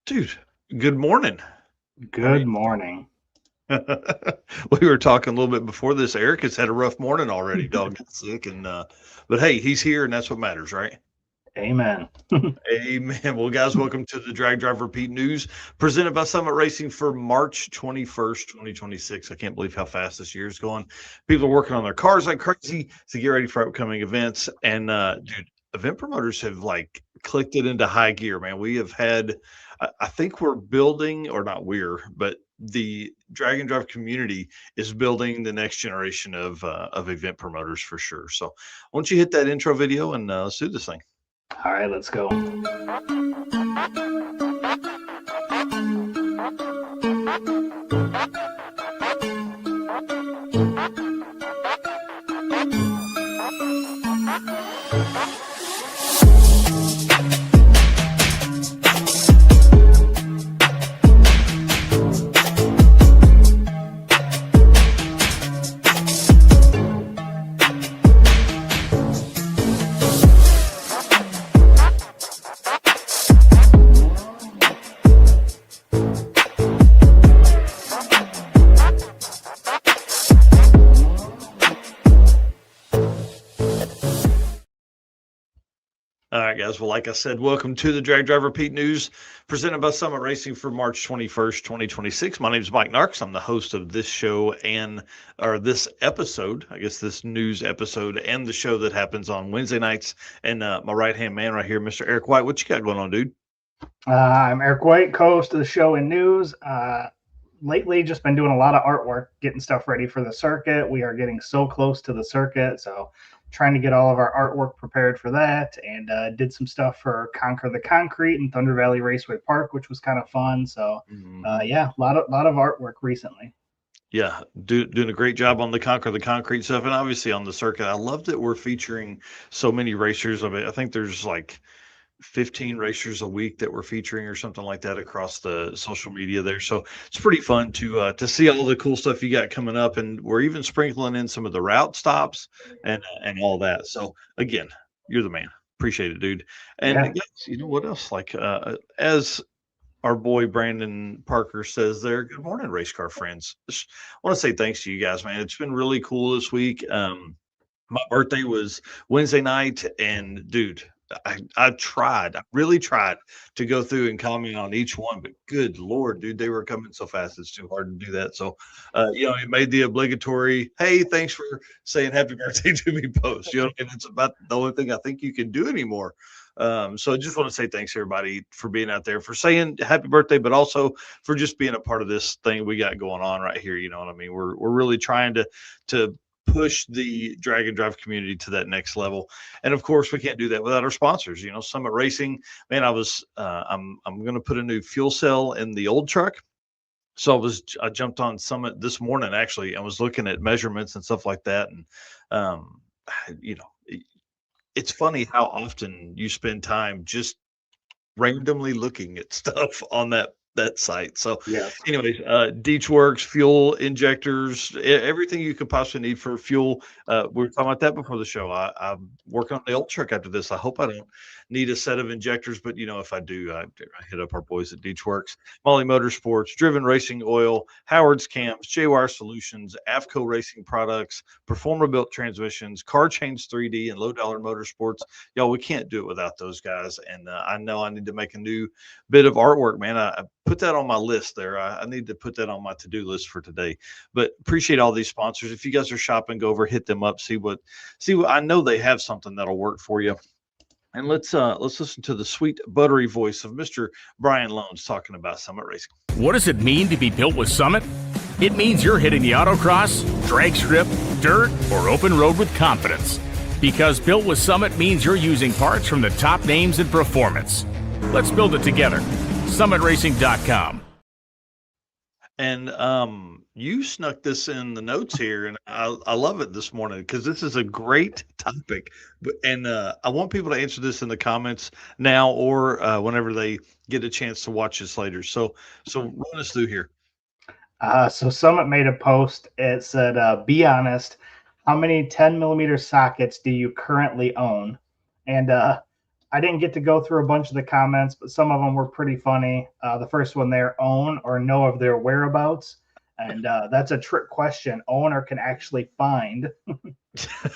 Dude, good morning. How are you? Good morning. We were talking a little bit before this. Eric has had a rough morning already. Dog got sick, but hey, he's here, and that's what matters, right? Amen. Amen. Well, guys, welcome to the Drag Drive Repeat News presented by Summit Racing for March 21st, 2026. I can't believe how fast this year is going. People are working on their cars like crazy to get ready for upcoming events. And dude, event promoters have like clicked it into high gear, man. We have had, I think we're building, or not but the drag and drive community is building the next generation of event promoters for sure. So, why don't you hit that intro video and let's do this thing. All right, let's go. All right, guys. Well, like I said, welcome to the Drag Drive Repeat News presented by Summit Racing for March 21st, 2026. My name is Mike Narks. I'm the host of this show or this episode, I guess this news episode, and the show that happens on Wednesday nights. And my right-hand man right here, Mr. Eric White. What you got going on, dude? I'm Eric White, co-host of the show and news. Lately, just been doing a lot of artwork, getting stuff ready for the circuit. We are getting so close to the circuit, so trying to get all of our artwork prepared for that, and did some stuff for Conquer the Concrete and Thunder Valley Raceway Park, which was kind of fun. So, yeah, a lot of artwork recently. Yeah, doing a great job on the Conquer the Concrete stuff, and obviously on the circuit. I love that we're featuring so many racers. I mean, I think there's like 15 racers a week that we're featuring or something like that across the social media there. So it's pretty fun to see all the cool stuff you got coming up, and we're even sprinkling in some of the route stops and all that. So again, you're the man. Appreciate it, dude. And Yeah. yes, you know what else? Like as our boy Brandon Parker says there, good morning, race car friends. Just want to say thanks to you guys, man. It's been really cool this week. My birthday was Wednesday night, and dude, I really tried to go through and comment on each one, but good Lord, dude, they were coming so fast. It's too hard to do that. So, it made the obligatory, hey, thanks for saying happy birthday to me post, and it's about the only thing I think you can do anymore. So I just want to say thanks everybody for being out there, for saying happy birthday, but also for just being a part of this thing we got going on right here. You know what I mean? We're really trying to push the drag and drive community to that next level. And of course, we can't do that without our sponsors. Summit Racing, man, I'm going to put a new fuel cell in the old truck. So I jumped on Summit this morning actually, and was looking at measurements and stuff like that. And, you know, it's funny how often you spend time just randomly looking at stuff on that site. So, Yeah. anyways, Deech Works, fuel injectors, everything you could possibly need for fuel. We were talking about that before the show. I'm working on the old truck after this. I hope I don't need a set of injectors, but if I do, I hit up our boys at Deech Works. Molly Motorsports, Driven Racing Oil, Howard's Camps, JWire Solutions, AFCO Racing Products, Performer Built Transmissions, Car Chains 3D, and Low Dollar Motorsports. Y'all, we can't do it without those guys. And I know I need to make a new bit of artwork, man. I put that on my list there. I need to put that on my to-do list for today. But appreciate all these sponsors. If you guys are shopping, go over, hit them up, see what I know they have something that'll work for you. And let's listen to the sweet buttery voice of Mr. Brian Loans talking about Summit Racing. What does it mean to be built with Summit? It means you're hitting the autocross, drag strip, dirt, or open road with confidence. Because built with Summit means you're using parts from the top names in performance. Let's build it together. SummitRacing.com. And you snuck this in the notes here, and I love it this morning because this is a great topic. And I want people to answer this in the comments now or whenever they get a chance to watch this later. So run us through here. So Summit made a post. It said, be honest, how many 10 millimeter sockets do you currently own? And I didn't get to go through a bunch of the comments, but some of them were pretty funny. The first one there, own or know of their whereabouts. And that's a trick question. Own or can actually find.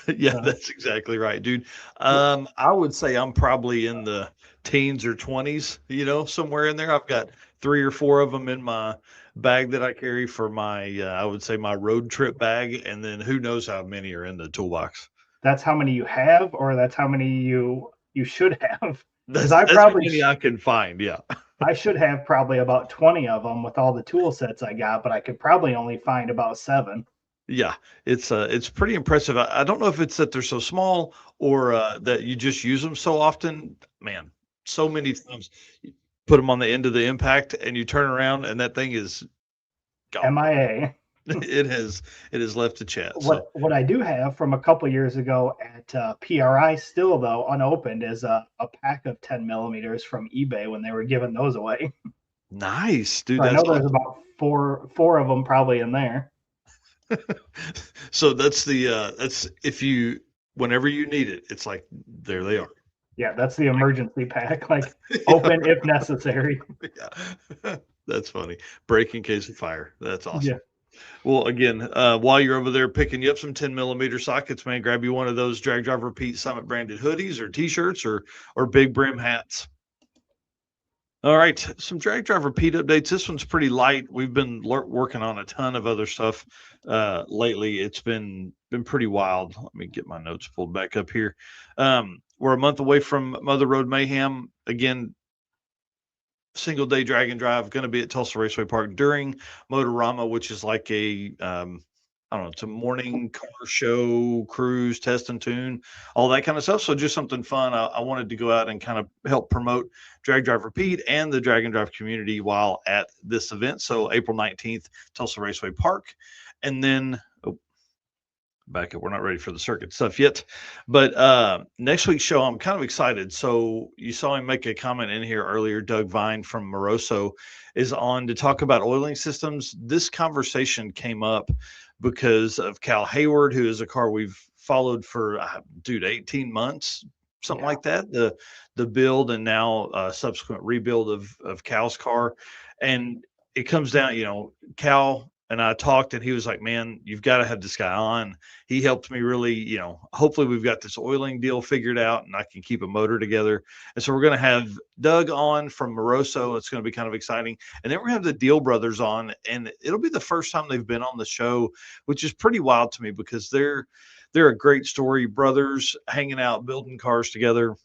Yeah, that's exactly right, dude. I would say I'm probably in the teens or 20s, somewhere in there. I've got 3 or 4 of them in my bag that I carry for my, I would say my road trip bag. And then who knows how many are in the toolbox. That's how many you have, or that's how many you should have? That's how many I can find. Yeah. I should have probably about 20 of them with all the tool sets I got, but I could probably only find about 7. Yeah, it's pretty impressive. I don't know if it's that they're so small or that you just use them so often. Man, so many times you put them on the end of the impact and you turn around and that thing is gone. MIA. It has left the chat. What I do have from a couple years ago at PRI still though unopened is a pack of 10 millimeters from eBay when they were giving those away. Nice, dude. So I know there's about four of them probably in there. So that's whenever you need it, it's like there they are. Yeah, that's the emergency pack, like open if necessary. Yeah. That's funny. Break in case of fire. That's awesome. Yeah. Well, again, while you're over there picking you up some 10 millimeter sockets, man, grab you one of those Drag Driver Pete Summit branded hoodies or t-shirts or big brim hats. All right, some Drag Driver Pete updates. This one's pretty light. We've been working on a ton of other stuff lately. It's been pretty wild. Let me get my notes pulled back up here. We're a month away from Mother Road Mayhem. Again, single day drag and drive, going to be at Tulsa Raceway Park during Motorama, which is like a I don't know, it's a morning car show, cruise, test and tune, all that kind of stuff. So just something fun. I wanted to go out and kind of help promote Drag Driver Pete and the drag and drive community while at this event. So April 19th, Tulsa Raceway Park. And then back up, we're not ready for the circuit stuff yet, but next week's show I'm kind of excited. So you saw him make a comment in here earlier. Doug Vine from Moroso is on to talk about oiling systems. This conversation came up because of Cal Hayward, who is a car we've followed for 18 months, something like that, the build and now subsequent rebuild of Cal's car. And it comes down, Cal and I talked and he was like, man, you've got to have this guy on. He helped me really, hopefully we've got this oiling deal figured out and I can keep a motor together. And so we're going to have Doug on from Moroso. It's going to be kind of exciting. And then we're going to have the Deal Brothers on, and it'll be the first time they've been on the show, which is pretty wild to me because they're a great story. Brothers hanging out, building cars together.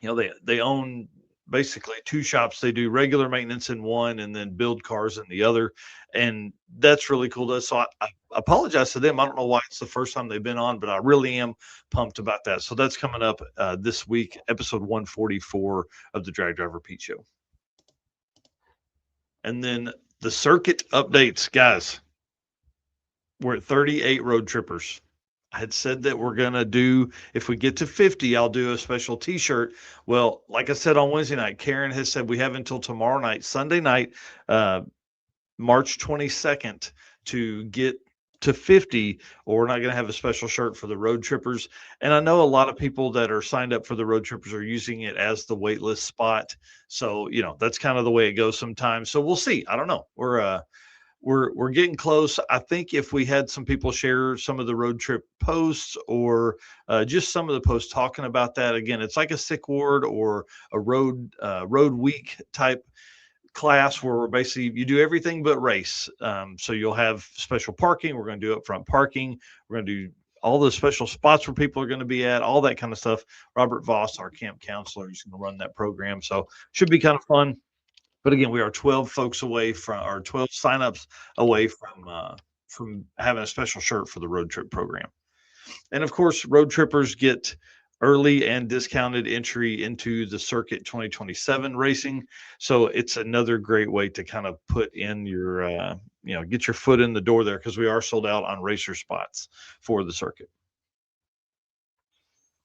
They own basically 2 shops. They do regular maintenance in one and then build cars in the other. And that's really cool to us. So I apologize to them. I don't know why it's the first time they've been on, but I really am pumped about that. So that's coming up this week, episode 144 of the Drag Driver Pete Show. And then the circuit updates, guys. We're at 38 road trippers. I had said that we're going to do, if we get to 50, I'll do a special t-shirt. Well, like I said on Wednesday night, Karen has said we have until tomorrow night, Sunday night, March 22nd, to get to 50, or we're not going to have a special shirt for the road trippers. And I know a lot of people that are signed up for the road trippers are using it as the waitlist spot. So, that's kind of the way it goes sometimes. So we'll see. I don't know. We're getting close. I think if we had some people share some of the road trip posts or just some of the posts talking about that, again, it's like a sick ward or a road week type class where we're basically, you do everything but race. So you'll have special parking. We're going to do upfront parking. We're going to do all the special spots where people are going to be at, all that kind of stuff. Robert Voss, our camp counselor, is going to run that program. So should be kind of fun. But again, we are 12 folks away from, or 12 signups away from having a special shirt for the road trip program. And of course, road trippers get early and discounted entry into the Circuit 2027 racing. So it's another great way to kind of put in your, get your foot in the door there, because we are sold out on racer spots for the circuit.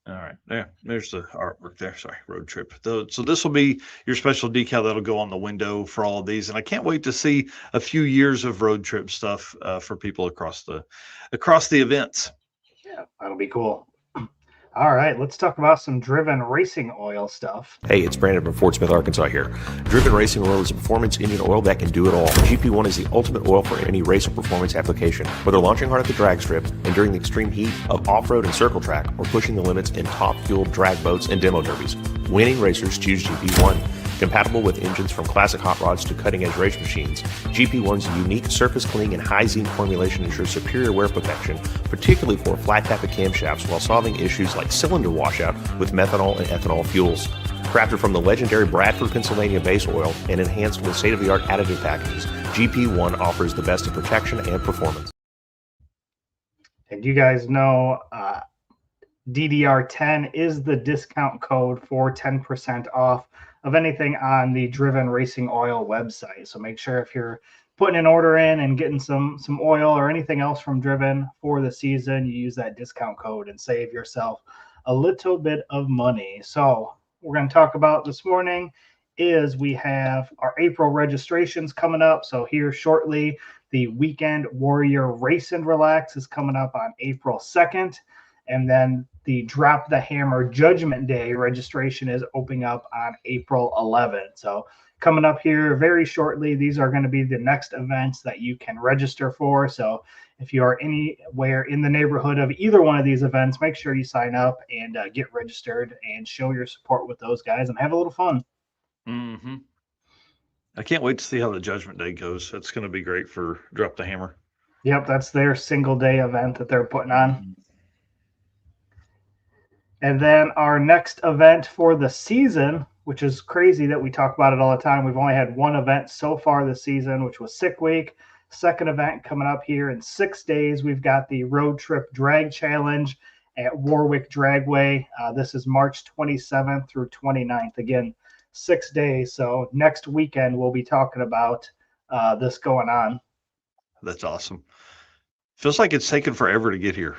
All right, there's the artwork there. Sorry, road trip. So this will be your special decal that'll go on the window for all of these, and I can't wait to see a few years of road trip stuff for people across the events. Yeah, that'll be cool. All right, let's talk about some driven racing oil stuff. Hey, it's Brandon from Fort Smith, Arkansas here. Driven Racing Oil is a performance engine oil that can do it all. GP1 is the ultimate oil for any race or performance application. Whether launching hard at the drag strip, enduring the extreme heat of off-road and circle track, or pushing the limits in top-fueled drag boats and demo derbies, winning racers choose GP1. Compatible with engines from classic hot rods to cutting-edge race machines, GP1's unique surface cleaning and high zinc formulation ensures superior wear protection, particularly for flat tappet camshafts, while solving issues like cylinder washout with methanol and ethanol fuels. Crafted from the legendary Bradford, Pennsylvania base oil and enhanced with state-of-the-art additive packages, GP1 offers the best in protection and performance. And you guys know DDR10 is the discount code for 10% off of anything on the Driven Racing Oil website. So make sure if you're putting an order in and getting some oil or anything else from Driven for the season, you use that discount code and save yourself a little bit of money. So we're going to talk about this morning is we have our April registrations coming up. So here shortly, the Weekend Warrior Race and Relax is coming up on April 2nd. And then the Drop the Hammer Judgment Day registration is opening up on April 11th. So coming up here very shortly, these are going to be the next events that you can register for. So if you are anywhere in the neighborhood of either one of these events, make sure you sign up and get registered and show your support with those guys and have a little fun. Mm-hmm. I can't wait to see how the Judgment Day goes. That's going to be great for Drop the Hammer. Yep, that's their single day event that they're putting on. Mm-hmm. And then our next event for the season, which is crazy that we talk about it all the time. We've only had one event so far this season, which was Sick Week. Second event coming up here in 6 days. We've got the Road Trip Drag Challenge at Warwick Dragway. This is March 27th through 29th. Again, 6 days. So next weekend, we'll be talking about this going on. That's awesome. Feels like it's taken forever to get here.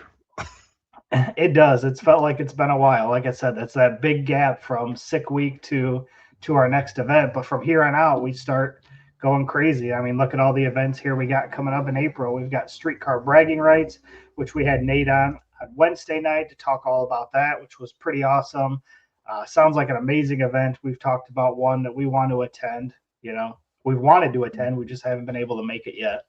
It does. It's felt like it's been a while. Like I said, that's that big gap from Sick Week to our next event. But from here on out, we start going crazy. I mean, look at all the events here we got coming up in April. We've got Streetcar Bragging Rights, which we had Nate on Wednesday night to talk all about that, which was pretty awesome. Sounds like an amazing event. We've talked about one that we want to attend. You know, we wanted to attend. We just haven't been able to make it yet.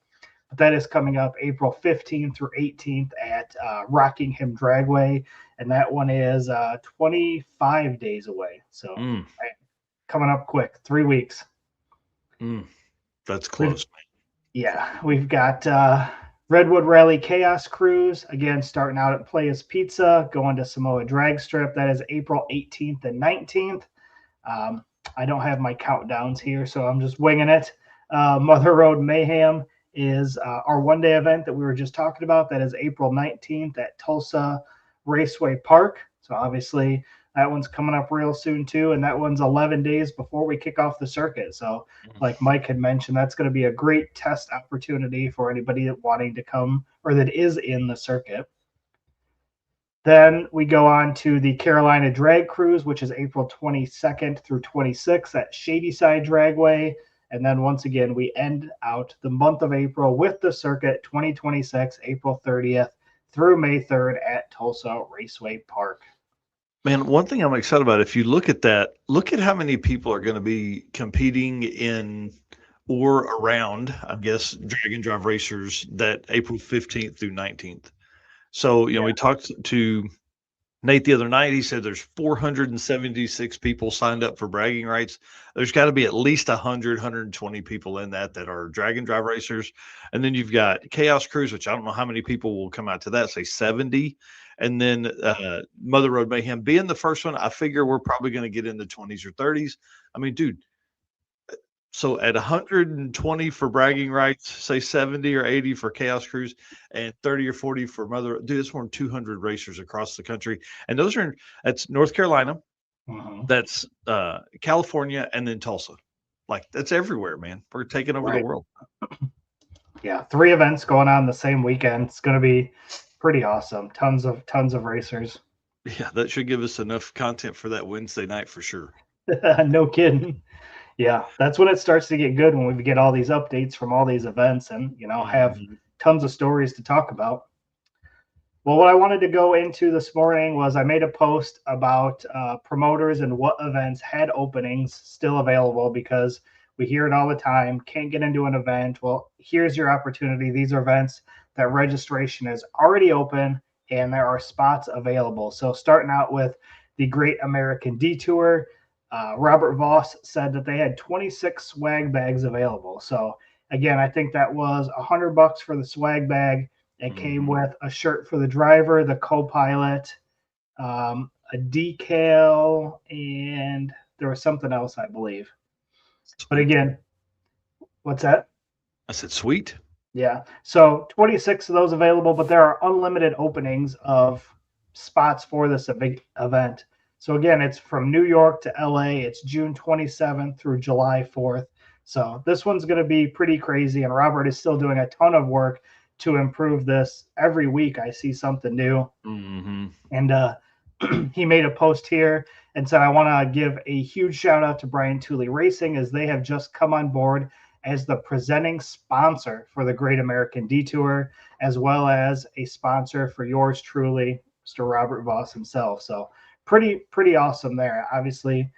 But that is coming up April 15th through 18th at Rockingham Dragway. And that one is 25 days away. So coming up quick, 3 weeks. That's close. We've got Redwood Rally Chaos Cruise, again, starting out at Playas Pizza, going to Samoa Drag Strip. That is April 18th and 19th. I don't have my countdowns here, so I'm just winging it. Mother Road Mayhem is our one-day event that we were just talking about. That is April 19th at Tulsa Raceway Park. So obviously that one's coming up real soon too, and that one's 11 days before we kick off the circuit. So like Mike had mentioned, that's going to be a great test opportunity for anybody that wanting to come or that is in the circuit. Then we go on to the Carolina Drag Cruise, which is April 22nd through 26th at Shadyside Dragway. And then once again, we end out the month of April with the circuit 2026, April 30th through May 3rd at Tulsa Raceway Park. Man, one thing I'm excited about, if you look at that, look at how many people are going to be competing in or around, I guess, drag and drive racers that April 15th through 19th. So, you know, we talked to Nate the other night. He said there's 476 people signed up for bragging rights. There's got to be at least 100, 120 people in that are drag and drive racers. And then you've got Chaos Cruise, which I don't know how many people will come out to that, say 70. And then Mother Road Mayhem being the first one, I figure we're probably going to get in the 20s or 30s. I mean, dude, so at 120 for bragging rights, say 70 or 80 for Chaos Cruise, and 30 or 40 for Mother. Dude, it's more than 200 racers across the country. And that's North Carolina, that's California, and then Tulsa. Like, that's everywhere, man. We're taking over the world. Yeah, 3 events going on the same weekend. It's going to be pretty awesome. Tons of racers. Yeah, that should give us enough content for that Wednesday night for sure. No kidding. Yeah, that's when it starts to get good, when we get all these updates from all these events and, you know, have tons of stories to talk about. Well, what I wanted to go into this morning was I made a post about promoters and what events had openings still available, because we hear it all the time. Can't get into an event. Well, here's your opportunity. These are events that registration is already open and there are spots available. So starting out with the Great American Detour, Robert Voss said that they had 26 swag bags available. So again, I think that was $100 for the swag bag. It came with a shirt for the driver, the co-pilot, a decal, and there was something else, I believe. But again, what's that? I said, sweet. Yeah. So 26 of those available, but there are unlimited openings of spots for this big event. So again, it's from New York to LA. It's June 27th through July 4th. So this one's going to be pretty crazy. And Robert is still doing a ton of work to improve this. Every week I see something new. And he made a post here and said, I want to give a huge shout out to Brian Tooley Racing, as they have just come on board as the presenting sponsor for the Great American Detour, as well as a sponsor for yours truly, Mr. Robert Voss himself. So pretty awesome there. Obviously,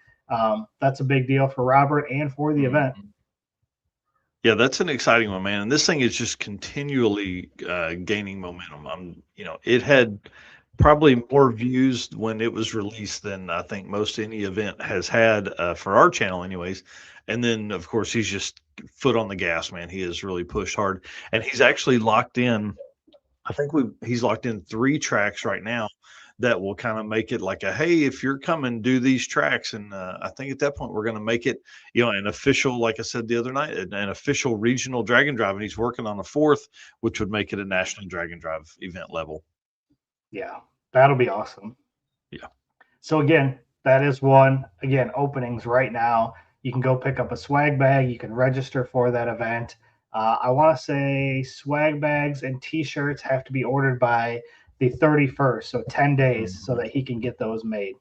that's a big deal for Robert and for the event. Yeah, that's an exciting one, man. And this thing is just continually gaining momentum. It had probably more views when it was released than I think most any event has had for our channel anyways. And then, of course, he's just foot on the gas, man. He has really pushed hard. And he's actually locked in, I think he's locked in 3 tracks right now that will kind of make it like a, hey, if you're coming, do these tracks. And I think at that point, we're going to make it, an official, like I said the other night, an official regional drag and drive. And he's working on a 4th, which would make it a national drag and drive event level. Yeah, that'll be awesome. Yeah. So again, that is one. Again, openings right now. You can go pick up a swag bag. You can register for that event. I want to say swag bags and T-shirts have to be ordered by the 31st, so 10 days, so that he can get those made.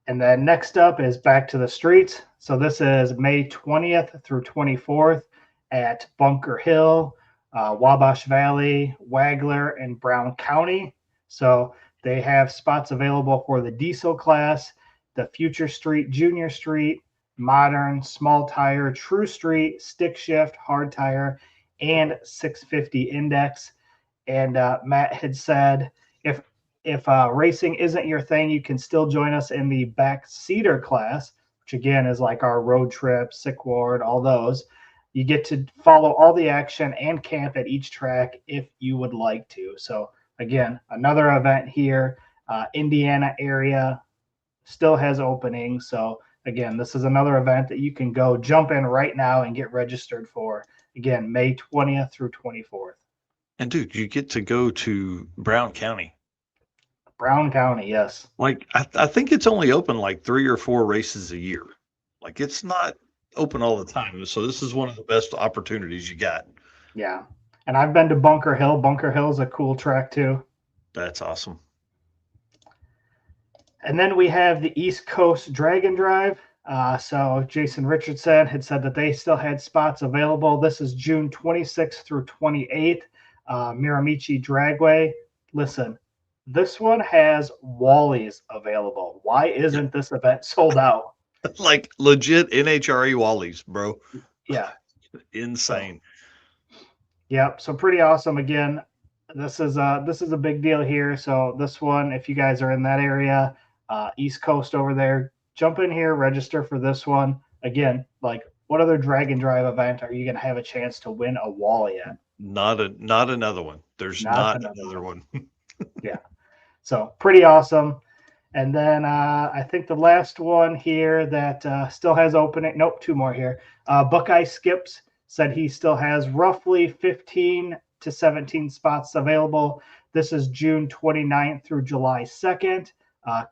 And then next up is Back to the Streets. So this is May 20th through 24th at Bunker Hill, Wabash Valley, Wagler, and Brown County. So they have spots available for the diesel class, the Future Street, Junior Street, Modern, Small Tire, True Street, Stick Shift, Hard Tire, and 650 Index. And Matt had said, if racing isn't your thing, you can still join us in the back seater class, which again is like our road trip, sick ward, all those. You get to follow all the action and camp at each track if you would like to. So again, another event here, Indiana area still has openings. So again, this is another event that you can go jump in right now and get registered for. Again, May 20th through 24th. And dude, you get to go to Brown County. Brown County, yes. Like I think it's only open like 3 or 4 races a year. Like it's not open all the time. So this is one of the best opportunities you got. Yeah. And I've been to Bunker Hill. Bunker Hill is a cool track too. That's awesome. And then we have the East Coast Drag and Drive. So Jason Richardson had said that they still had spots available. This is June 26th through 28th. Miramichi Dragway. Listen, this one has Wallies available. Why isn't this event sold out? Like legit NHRA Wallies, bro. Yeah. Insane. Yep. So pretty awesome. Again, this is a big deal here. So this one, if you guys are in that area, East Coast over there, jump in here, register for this one. Again, like what other drag and drive event are you going to have a chance to win a Wally at? Not another one. There's not another one. Yeah. So pretty awesome. And then I think the last one here that still has opening. Nope, 2 more here. Buckeye Skips said he still has roughly 15 to 17 spots available. This is June 29th through July 2nd.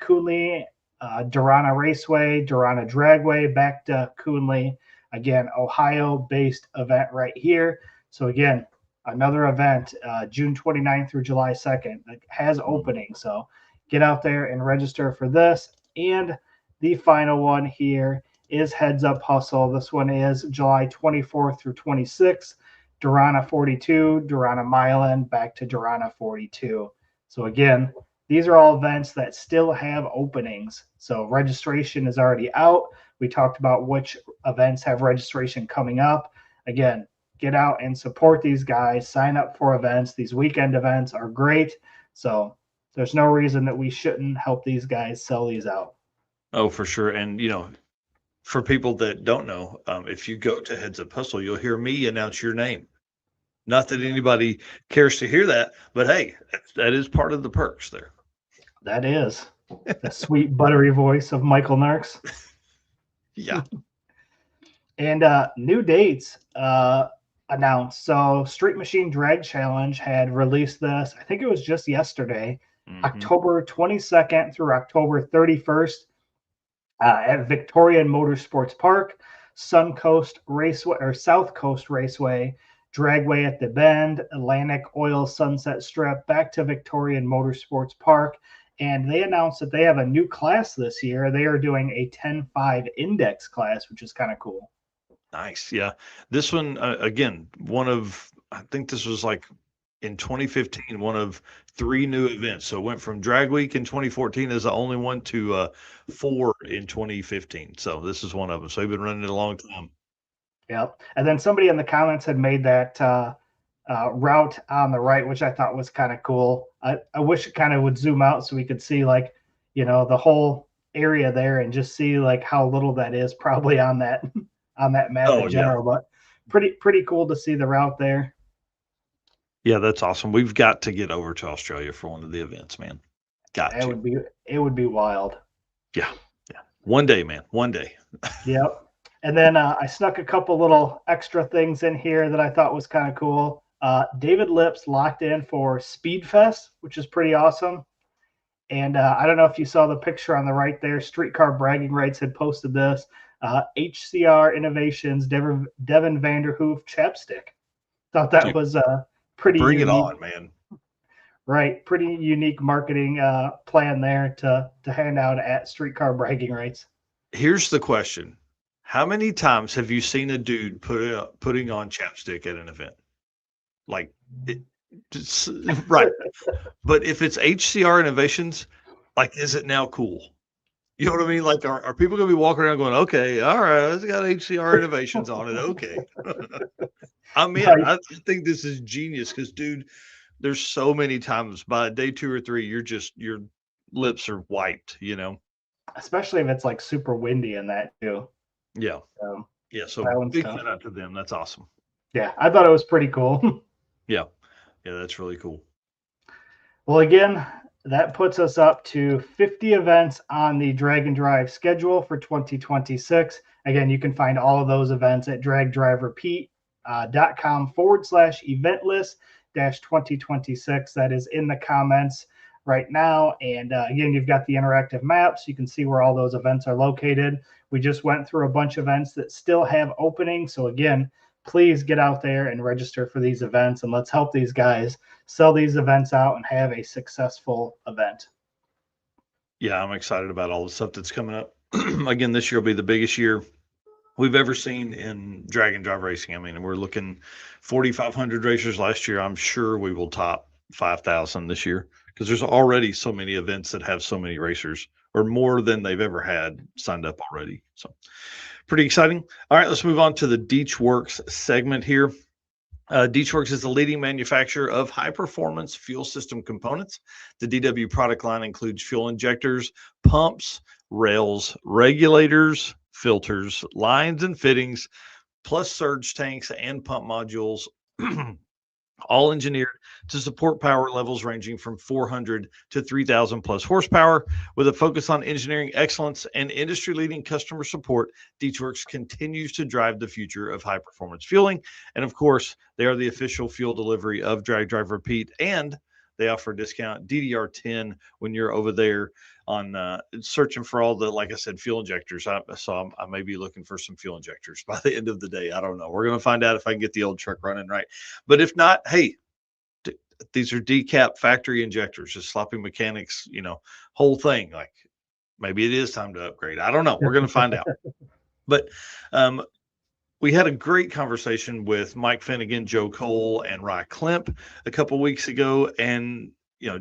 Cooley, Durana Raceway, Durana Dragway, back to Cooley. Again, Ohio-based event right here. So again, another event, June 29th through July 2nd, has opening. So get out there and register for this. And the final one here is Heads Up Hustle. This one is July 24th through 26th. Durana 42, Durana Milan, back to Durana 42. So again, these are all events that still have openings. So registration is already out. We talked about which events have registration coming up. Again, get out and support these guys. Sign up for events. These weekend events are great. So there's no reason that we shouldn't help these guys sell these out. Oh, for sure. And, for people that don't know, if you go to Heads Up Hustle, you'll hear me announce your name. Not that anybody cares to hear that, but hey, that is part of the perks there. That is the sweet, buttery voice of Michael Narks. Yeah. And new dates announced. So Street Machine Drag Challenge had released this, I think it was just yesterday, October 22nd through October 31st at Victorian Motorsports Park, Sun Coast Raceway or South Coast Raceway, Dragway at the Bend, Atlantic Oil Sunset Strip, back to Victorian Motorsports Park. And they announced that they have a new class this year. They are doing a 10.5 index class, which is kind of cool. Nice. Yeah. This one, again, I think this was like in 2015, one of 3 new events. So it went from Drag Week in 2014 as the only one to 4 in 2015. So this is one of them. So they've been running it a long time. Yep. And then somebody in the comments had made that route on the right, which I thought was kind of cool. I wish it kind of would zoom out so we could see the whole area there and just see how little that is probably on that map in general. Yeah. But pretty cool to see the route there. Yeah, that's awesome. We've got to get over to Australia for one of the events, man. It would be wild. Yeah. One day, man. One day. Yep. And then I snuck a couple little extra things in here that I thought was kind of cool. David Lips locked in for Speedfest, which is pretty awesome. And I don't know if you saw the picture on the right there. Streetcar Bragging Rights had posted this. HCR Innovations, Devin Vanderhoof chapstick. Thought that was pretty Bring unique. It on, man. Right. Pretty unique marketing plan there to hand out at Streetcar Bragging Rights. Here's the question. How many times have you seen a dude putting on chapstick at an event? Right. But if it's HCR Innovations, is it now cool? You know what I mean? Are people going to be walking around going, okay, all right, it's got HCR Innovations on it. Okay. I mean, I think this is genius because, dude, there's so many times by day 2 or 3, your lips are wiped, Especially if it's super windy in that too. Yeah. So big shout out to them. That's awesome. Yeah, I thought it was pretty cool. Yeah, that's really cool. Well, again, that puts us up to 50 events on the Drag and Drive schedule for 2026. Again, you can find all of those events at dragdriverepeat.com/event list-2026. That is in the comments right now. And again, you've got the interactive maps. You can see where all those events are located. We just went through a bunch of events that still have openings. So again, please get out there and register for these events, and let's help these guys sell these events out and have a successful event. Yeah, I'm excited about all the stuff that's coming up. Again, this year will be the biggest year we've ever seen in drag and drive racing. I mean, we're looking 4,500 racers last year. I'm sure we will top 5,000 this year because there's already so many events that have so many racers, or more than they've ever had signed up already. So pretty exciting. All right, let's move on to the DeechWorks segment here. DeechWorks is the leading manufacturer of high-performance fuel system components. The DW product line includes fuel injectors, pumps, rails, regulators, filters, lines, and fittings, plus surge tanks and pump modules, all engineered to support power levels ranging from 400 to 3,000 plus horsepower. With a focus on engineering excellence and industry-leading customer support, DeechWorks continues to drive the future of high-performance fueling. And of course, they are the official fuel delivery of Drag Drive Repeat, and they offer a discount DDR10 when you're over there on searching for all the, like I said, fuel injectors. I may be looking for some fuel injectors by the end of the day. I don't know. We're going to find out if I can get the old truck running right. But if not, hey, these are decap factory injectors, just sloppy mechanics, whole thing. Maybe it is time to upgrade. I don't know. We're going to find out. But we had a great conversation with Mike Finnegan, Joe Cole, and Rye Klemp a couple weeks ago. And,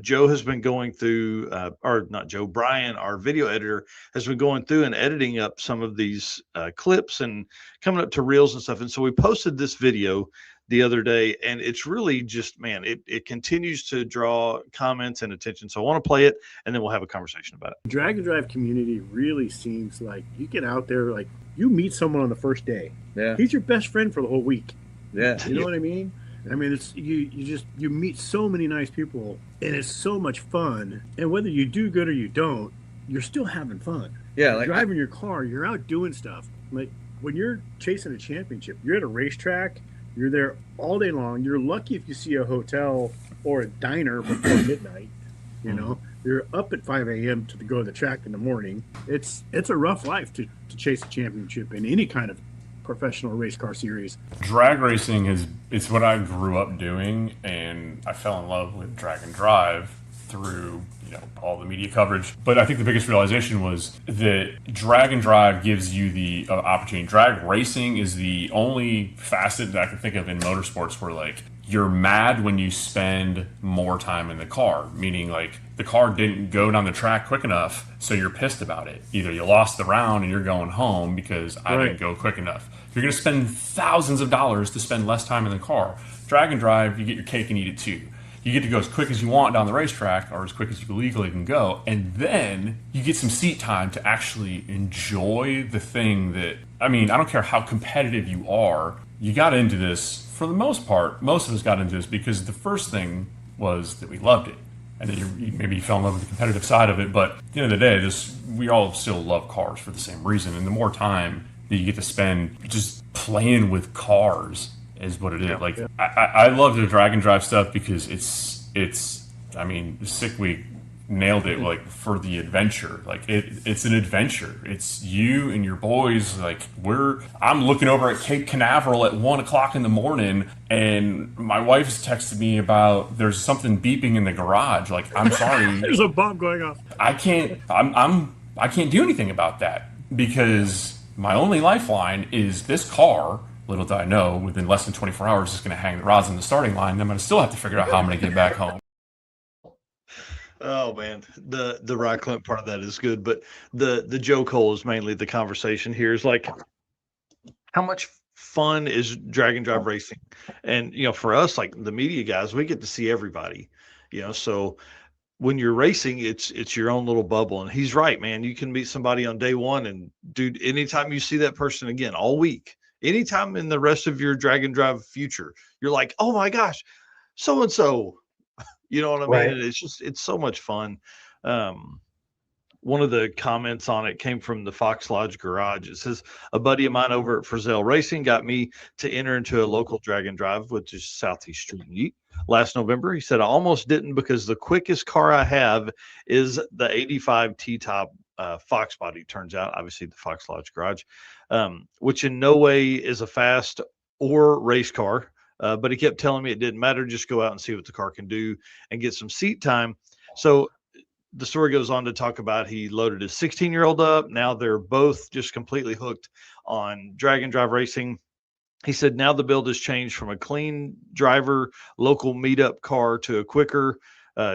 Joe has been going through, or not Joe, Brian, our video editor, has been going through and editing up some of these clips and coming up to reels and stuff. And so we posted this video the other day, and it's really just, man, it continues to draw comments and attention. So I want to play it, and then we'll have a conversation about it. Drag and drive community really seems like you get out there, like you meet someone on the first day. Yeah. He's your best friend for the whole week. Yeah. You know what I mean? I mean, it's you meet so many nice people, and it's so much fun. And whether you do good or you don't, you're still having fun. Yeah, You're driving your car, you're out doing stuff. Like when you're chasing a championship, you're at a racetrack, you're there all day long. You're lucky if you see a hotel or a diner before midnight. You know, you're up at 5 a.m. to go to the track in the morning. It's a rough life to chase a championship in any kind of professional race car series. Drag racing it's what I grew up doing, and I fell in love with drag and drive through all the media coverage. But I think the biggest realization was that drag and drive gives you the opportunity. Drag racing is the only facet that I can think of in motorsports where like you're mad when you spend more time in the car, meaning like the car didn't go down the track quick enough, so you're pissed about it. Either you lost the round and you're going home because I didn't go quick enough. You're going to spend thousands of dollars to spend less time in the car. Drag and drive, you get your cake and eat it too. You get to go as quick as you want down the racetrack, or as quick as you legally can go, and then you get some seat time to actually enjoy the thing that, I mean, I don't care how competitive you are, you got into this, for the most part, most of us got into this because the first thing was that we loved it. And then maybe you fell in love with the competitive side of it, but at the end of the day, we all still love cars for the same reason. And the more time that you get to spend just playing with cars is what it is. Like I love the drag and drive stuff because it's I mean, Sick Week nailed it, like for the adventure. Like it's an adventure. It's you and your boys. Like I'm looking over at Cape Canaveral at 1 o'clock in the morning, and my wife has texted me about there's something beeping in the garage. Like, I'm sorry. There's a bomb going off. I can't do anything about that because my only lifeline is this car. Little did I know, within less than 24 hours, it's going to hang the rods in the starting line. And I'm going to still have to figure out how I'm going to get back home. Oh man, the Rye Clint part of that is good, but the Joe Cole is mainly the conversation here. Is like, how much fun is drag and drive racing? And for us, like the media guys, we get to see everybody. So when you're racing, it's your own little bubble. And he's right, man. You can meet somebody on day one, and dude, anytime you see that person again all week, anytime in the rest of your drag and drive future, you're like, oh my gosh, so and so. You know what I mean? Right. And it's so much fun. One of the comments on it came from the Fox Lodge Garage. It says, a buddy of mine over at Frizzell Racing got me to enter into a local drag and drive, which is Southeast Street last November. He said, I almost didn't because the quickest car I have is the 85 T-Top Fox body, turns out, obviously the Fox Lodge Garage, which in no way is a fast or race car. But he kept telling me it didn't matter. Just go out and see what the car can do and get some seat time. So the story goes on to talk about he loaded his 16-year-old up. Now they're both just completely hooked on drag and drive racing. He said now the build has changed from a clean driver, local meetup car to a quicker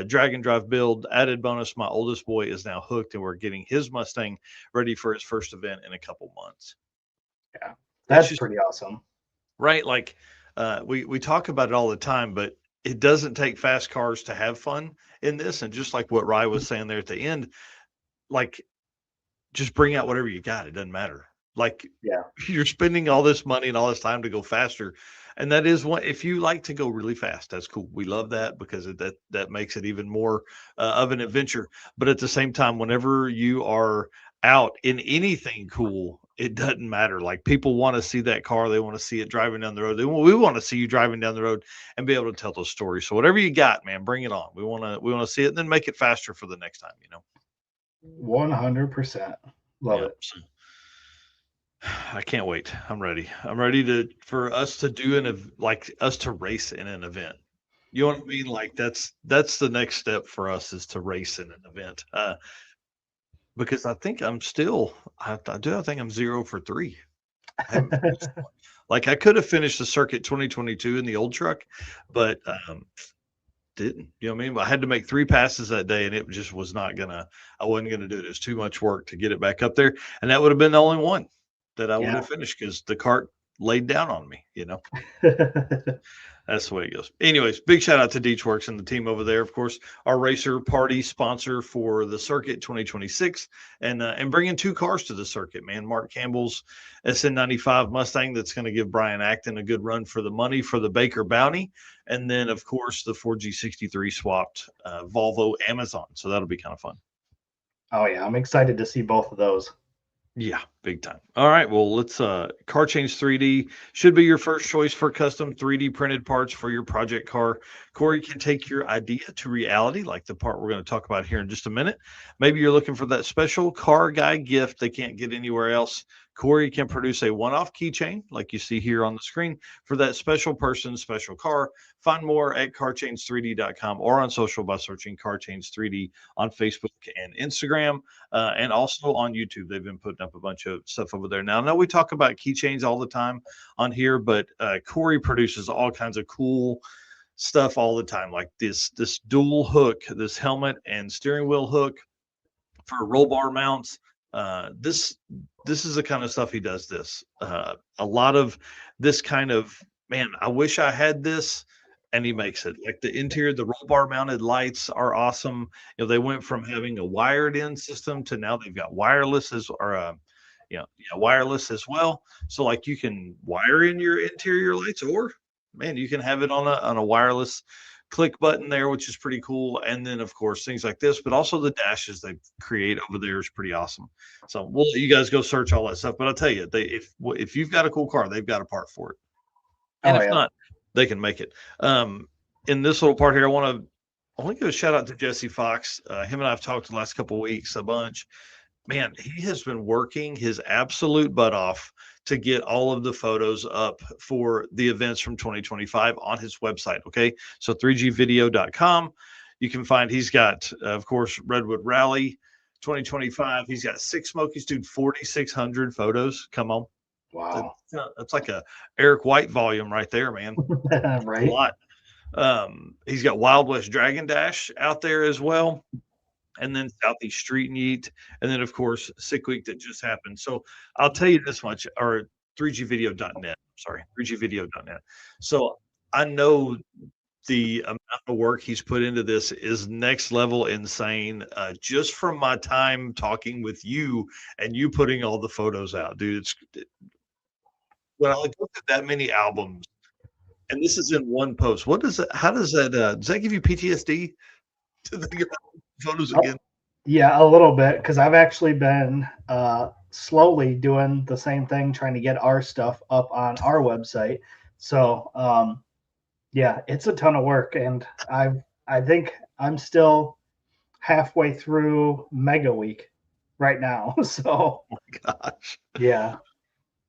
drag and drive build. Added bonus, my oldest boy is now hooked, and we're getting his Mustang ready for his first event in a couple months. Yeah, that's just pretty awesome. Right? Like, we talk about it all the time, but it doesn't take fast cars to have fun in this. And just like what Rye was saying there at the end, like, just bring out whatever you got. It doesn't matter. Like, you're spending all this money and all this time to go faster. And that is what, if you like to go really fast, that's cool. We love that because that makes it even more of an adventure. But at the same time, whenever you are out in anything cool, it doesn't matter. Like, people want to see that car. They want to see it driving down the road. We want to see you driving down the road and be able to tell those stories. So whatever you got, man, bring it on. We want to see it and then make it faster for the next time, 100%. Love it. So, I can't wait. I'm ready. I'm ready for us to do us to race in an event. You know what I mean? Like, that's the next step for us, is to race in an event. Because I think I'm 0 for 3. Like I could have finished the circuit 2022 in the old truck, but didn't. You know what I mean? I had to make 3 passes that day, and it just was not gonna. I wasn't gonna do it. It's too much work to get it back up there, and that would have been the only one that I would Yeah. have finished because the cart laid down on me. That's the way it goes. Anyways, big shout out to Deechworks and the team over there. Of course, our racer party sponsor for the circuit 2026, and bringing 2 cars to the circuit. Man, Mark Campbell's SN95 Mustang that's going to give Brian Acton a good run for the money for the Baker Bounty, and then of course the 4G63 swapped Volvo Amazon. So that'll be kind of fun. Oh yeah, I'm excited to see both of those. Yeah, big time. All right, well, let's Car Change 3D should be your first choice for custom 3D printed parts for your project car. Corey can take your idea to reality, like the part we're going to talk about here in just a minute. Maybe you're looking for that special car guy gift they can't get anywhere else. Corey can produce a one-off keychain, like you see here on the screen, for that special person, special car. Find more at carchange3d.com or on social by searching Car Change 3D on Facebook and Instagram, and also on YouTube. They've been putting up a bunch of stuff over there. Now, I know we talk about keychains all the time on here, but Corey produces all kinds of cool stuff all the time, like this dual hook, this helmet and steering wheel hook for roll bar mounts. This is the kind of stuff he does. A lot of this kind of, man, I wish I had this, and he makes it. Like the interior, the roll bar mounted lights are awesome. They went from having a wired in system to now they've got wireless wireless as well. So like you can wire in your interior lights, or man, you can have it on a wireless click button there, which is pretty cool. And then of course things like this, but also the dashes they create over there is pretty awesome. So we'll let you guys go search all that stuff. But I'll tell you, if you've got a cool car, they've got a part for it. And if not, they can make it. In this little part here, I want to give a shout out to Jesse Fox. Him and I have talked the last couple of weeks a bunch. Man, he has been working his absolute butt off to get all of the photos up for the events from 2025 on his website. Okay. So 3gvideo.com. You can find, he's got, of course, Redwood Rally 2025. He's got 6 Smokies, dude, 4,600 photos. Come on. Wow. That's like a Eric White volume right there, man. Right. A lot. He's got Wild West Dragon Dash out there as well. And then Southeast Street and Yeet, and then of course Sick Week that just happened. So I'll tell you this much, or 3gvideo.net. Sorry, 3gvideo.net. So I know the amount of work he's put into this is next level insane. Just from my time talking with you and you putting all the photos out, dude. When I look at that many albums, and this is in one post, what does it? How does that? Does that give you PTSD to think about photos again? Yeah, a little bit, because I've actually been slowly doing the same thing, trying to get our stuff up on our website. So yeah, it's a ton of work, and I think I'm still halfway through Mega Week right now. So Oh my gosh. yeah,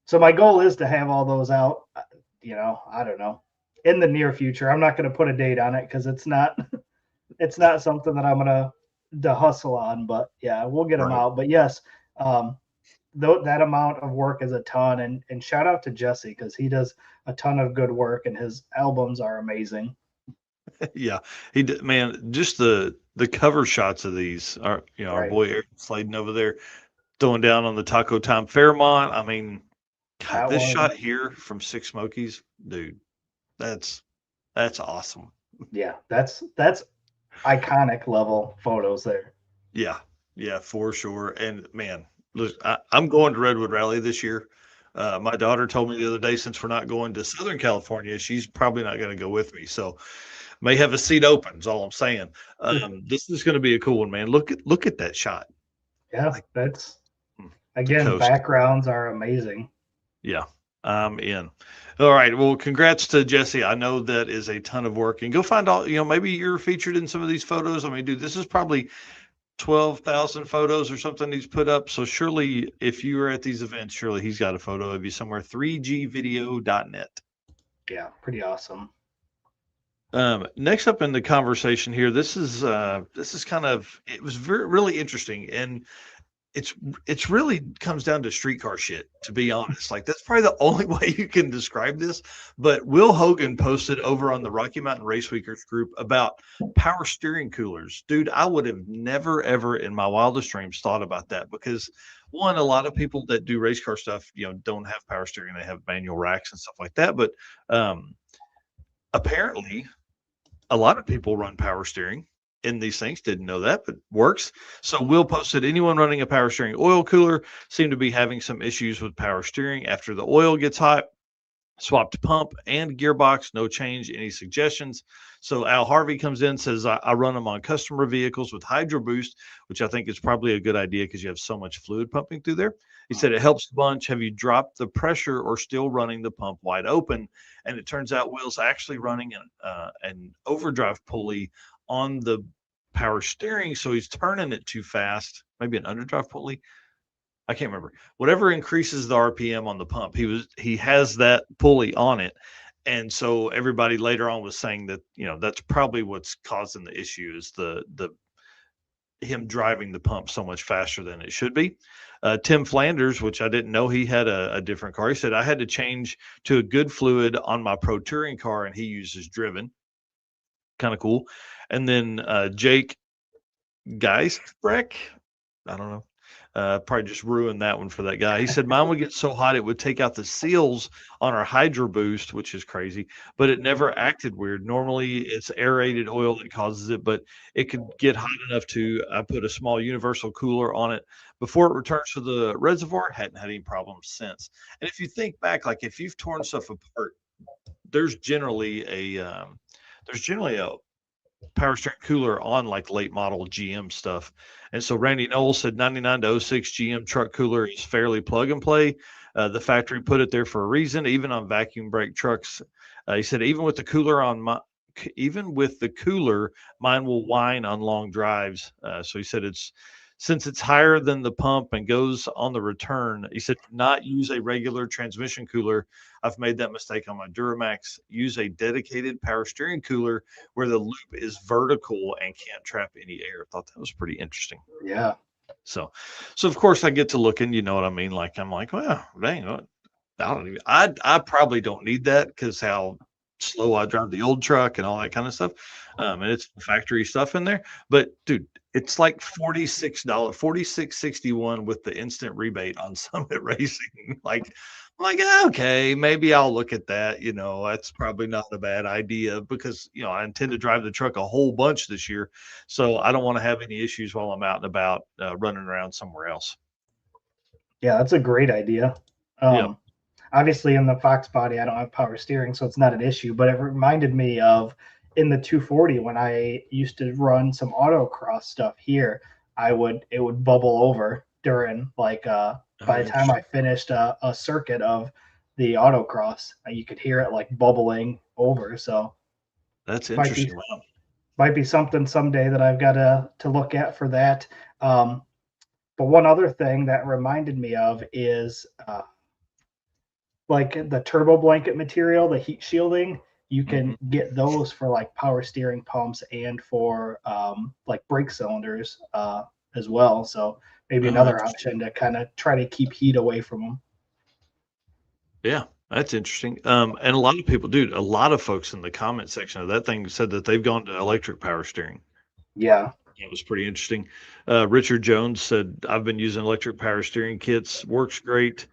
so my goal is to have all those out. I don't know, in the near future. I'm not going to put a date on it because it's not something that I'm gonna hustle on, but yeah, we'll get them out. But yes, that amount of work is a ton, and shout out to Jesse because he does a ton of good work and his albums are amazing. Yeah, he did, man. Just the cover shots of these are, our boy Eric Sladen over there throwing down on the Taco Time Fairmont. I mean, God, this shot here from 6 Smokies, dude, that's awesome. Yeah, that's iconic level photos there. Yeah, for sure. And man, look, I'm going to Redwood Rally this year. My daughter told me the other day, since we're not going to Southern California, she's probably not going to go with me. So may have a seat open is all I'm saying. This is going to be a cool one, man. Look at that shot. Yeah, that's again, backgrounds are amazing. Yeah, I'm in. All right. Well, congrats to Jesse. I know that is a ton of work, and go find all, maybe you're featured in some of these photos. I mean, dude, this is probably 12,000 photos or something he's put up. So surely if you were at these events, surely he's got a photo of you somewhere. 3gvideo.net. Yeah, pretty awesome. Next up in the conversation here, this is kind of, it was really interesting. And it's really comes down to streetcar shit, to be honest. Like, that's probably the only way you can describe this. But Will Hogan posted over on the Rocky Mountain Race Weekers group about power steering coolers. Dude, I would have never ever in my wildest dreams thought about that, because one, a lot of people that do race car stuff, don't have power steering. They have manual racks and stuff like that. But apparently a lot of people run power steering in these things. Didn't know that, but works. So Will posted, anyone running a power steering oil cooler seem to be having some issues with power steering after the oil gets hot. Swapped pump and gearbox, no change. Any suggestions? So Al Harvey comes in, says, I run them on customer vehicles with Hydro Boost, which I think is probably a good idea because you have so much fluid pumping through there. He said it helps a bunch. Have you dropped the pressure or still running the pump wide open? And it turns out Will's actually running an overdrive pulley on the power steering, so he's turning it too fast. Maybe an underdrive pulley. I can't remember. Whatever increases the RPM on the pump, he has that pulley on it. And so everybody later on was saying that, that's probably what's causing the issue, is the him driving the pump so much faster than it should be. Tim Flanders, which I didn't know he had a different car, he said, I had to change to a good fluid on my Pro Touring car, and he uses Driven. Kind of cool. And then Jake Geisbreck, I don't know. Probably just ruined that one for that guy. He said, mine would get so hot it would take out the seals on our Hydro Boost, which is crazy, but it never acted weird. Normally it's aerated oil that causes it, but it could get hot enough I put a small universal cooler on it before it returns to the reservoir. Hadn't had any problems since. And if you think back, like if you've torn stuff apart, there's generally a power steering cooler on like late model GM stuff. And so Randy Knowles said 99 to 06 GM truck cooler is fairly plug and play. The factory put it there for a reason, even on vacuum brake trucks. He said, even with the cooler, mine will whine on long drives. So he said, since it's higher than the pump and goes on the return, he said, not use a regular transmission cooler. I've made that mistake on my Duramax. Use a dedicated power steering cooler where the loop is vertical and can't trap any air. Thought that was pretty interesting. Yeah. So of course I get to looking, you know what I mean? Like, I'm like, well, dang, I probably don't need that because how slow I drive the old truck and all that kind of stuff. And it's factory stuff in there. But dude, it's like $46.61 with the instant rebate on Summit Racing. Like, okay, maybe I'll look at that. That's probably not a bad idea because, I intend to drive the truck a whole bunch this year. So I don't want to have any issues while I'm out and about running around somewhere else. Yeah, that's a great idea. Obviously in the Fox body, I don't have power steering, so it's not an issue, but it reminded me of in the 240 when I used to run some autocross stuff here, it would bubble over during by the time I finished a circuit of the autocross, you could hear it like bubbling over. So that's interesting. Might be something someday that I've got to look at for that. But one other thing that reminded me of is like the turbo blanket material, the heat shielding. You can get those for like power steering pumps and for like brake cylinders as well. So maybe another option to kind of try to keep heat away from them. Yeah, that's interesting. And a lot of folks in the comment section of that thing said that they've gone to electric power steering. Yeah. It was pretty interesting. Richard Jones said, I've been using electric power steering kits. Works great.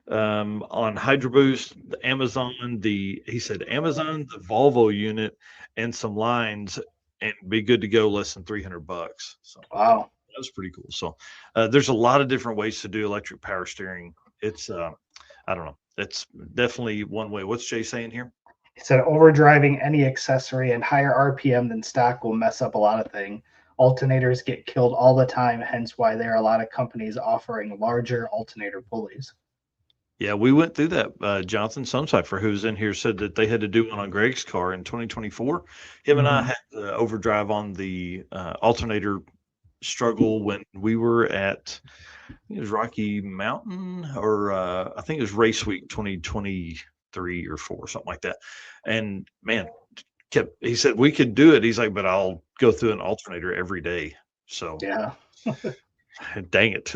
On Hydro Boost, the Amazon, the Volvo unit, and some lines, and be good to go. Less than $300. So wow, that was pretty cool. So there's a lot of different ways to do electric power steering. It's I don't know. It's definitely one way. What's Jay saying here? He said overdriving any accessory and higher RPM than stock will mess up a lot of things. Alternators get killed all the time, hence why there are a lot of companies offering larger alternator pulleys. Yeah, we went through that. Jonathan Soundstripe, who's in here, said that they had to do one on Greg's car in 2024. Him and I had to overdrive on the alternator struggle when we were at, I think it was Rocky Mountain, or I think it was Race Week 2023 or 4, something like that. And man, he said we could do it. He's like, but I'll go through an alternator every day. So yeah. Dang it.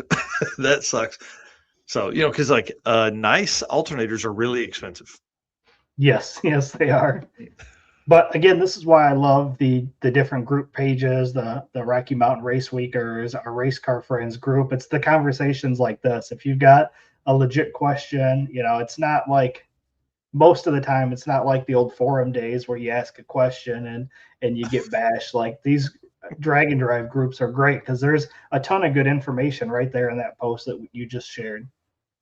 That sucks. So, because like nice alternators are really expensive. Yes, yes, they are. But again, this is why I love the different group pages, the Rocky Mountain Race Weekers, our Race Car Friends group. It's the conversations like this. If you've got a legit question, it's not like most of the time it's not like the old forum days where you ask a question and you get bashed. Like these drag and drive groups are great because there's a ton of good information right there in that post that you just shared.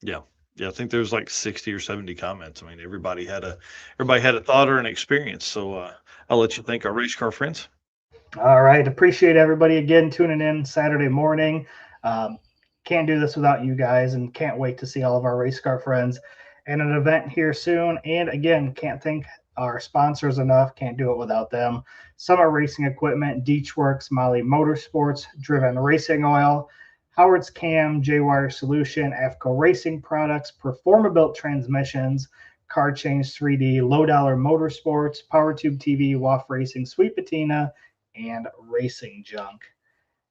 Yeah. Yeah, I think there's like 60 or 70 comments. I mean, everybody had a thought or an experience. So I'll let you thank our race car friends. All right. Appreciate everybody again tuning in Saturday morning. Can't do this without you guys and can't wait to see all of our race car friends at an event here soon. And again, can't thank our sponsors enough. Can't do it without them. Summit Racing Equipment, Deechworks, Molly Motorsports, Driven Racing Oil, Howard's Cam, J-Wire Solution, AFCO Racing Products, Performabuilt Transmissions, Car Change 3D, Low Dollar Motorsports, PowerTube TV, WAF Racing, Sweet Patina, and Racing Junk.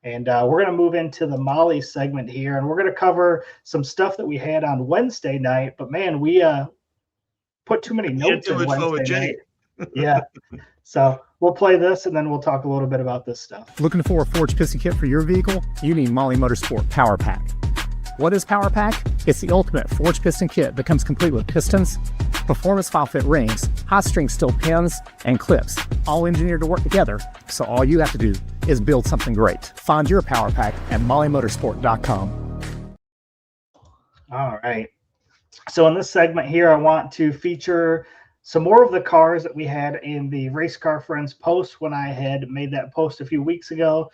And we're going to move into the Molly segment here, and we're going to cover some stuff that we had on Wednesday night. But man, we put too many notes in Wednesday night. Yeah. So we'll play this, and then we'll talk a little bit about this stuff. Looking for a forged piston kit for your vehicle? You need Molly Motorsport Power Pack. What is Power Pack? It's the ultimate forged piston kit that comes complete with pistons, performance file fit rings, hot string steel pins, and clips, all engineered to work together. So all you have to do is build something great. Find your Power Pack at mollymotorsport.com. All right. So in this segment here, I want to feature some more of the cars that we had in the Race Car Friends post when I had made that post a few weeks ago.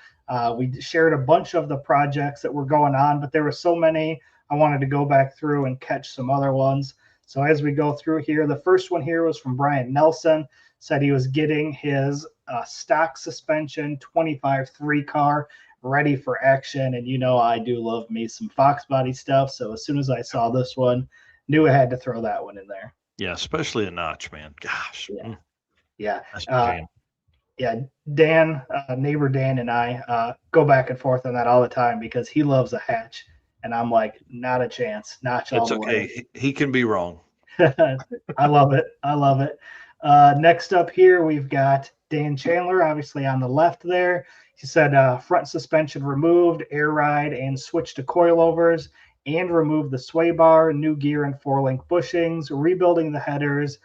We shared a bunch of the projects that were going on, but there were so many, I wanted to go back through and catch some other ones. So as we go through here, the first one here was from Brian Nelson, said he was getting his stock suspension 25-3 car ready for action. And I do love me some Fox body stuff. So as soon as I saw this one, knew I had to throw that one in there. Yeah, especially a notch, man. Gosh. Yeah. That's yeah. Dan, neighbor Dan and I go back and forth on that all the time because he loves a hatch. And I'm like, not a chance. Notch all the way. It's okay. He can be wrong. I love it. I love it. Next up here, we've got Dan Chandler, obviously on the left there. He said front suspension removed, air ride, and switch to coilovers, and remove the sway bar, new gear and 4-link bushings, rebuilding the headers,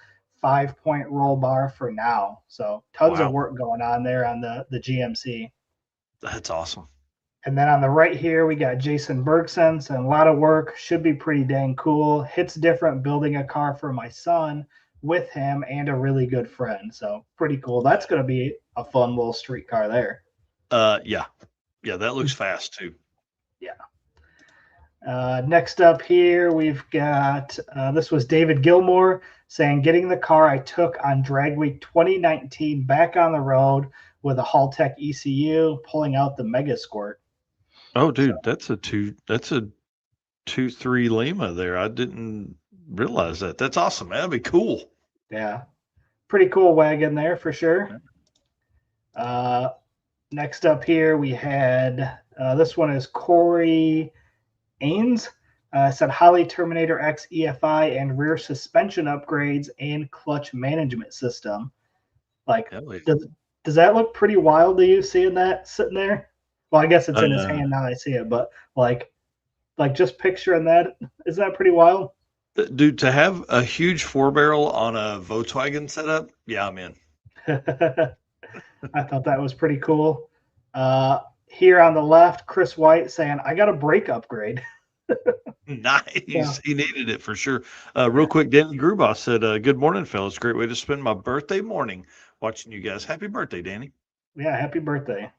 5-point roll bar for now. So tons of work going on there on the GMC. That's awesome. And then on the right here, we got Jason Bergson saying a lot of work, should be pretty dang cool. Hits different building a car for my son with him and a really good friend. So pretty cool. That's going to be a fun little street car there. Yeah, that looks fast too. Yeah. Next up here, we've got, this was David Gilmore saying, getting the car I took on Drag Week 2019 back on the road with a Haltech ECU, pulling out the Mega Squirt. Oh, dude, that's a 2.3 Lima there. I didn't realize that. That's awesome, man. That'd be cool. Yeah. Pretty cool wagon there for sure. Next up here, we had, this one is Corey Ains. Said Holly Terminator X EFI and rear suspension upgrades and clutch management system. Like, does that look pretty wild to you, seeing that sitting there? Well, I guess it's in his hand now I see it, but like just picturing that, is that pretty wild? Dude, to have a huge 4-barrel on a Volkswagen setup, yeah, I'm in. I thought that was pretty cool. Here on the left, Chris White saying, I got a brake upgrade. Nice. Yeah. He needed it for sure. Real quick, Danny Gruboff said, good morning, fellas. Great way to spend my birthday morning watching you guys. Happy birthday, Danny. Yeah, happy birthday.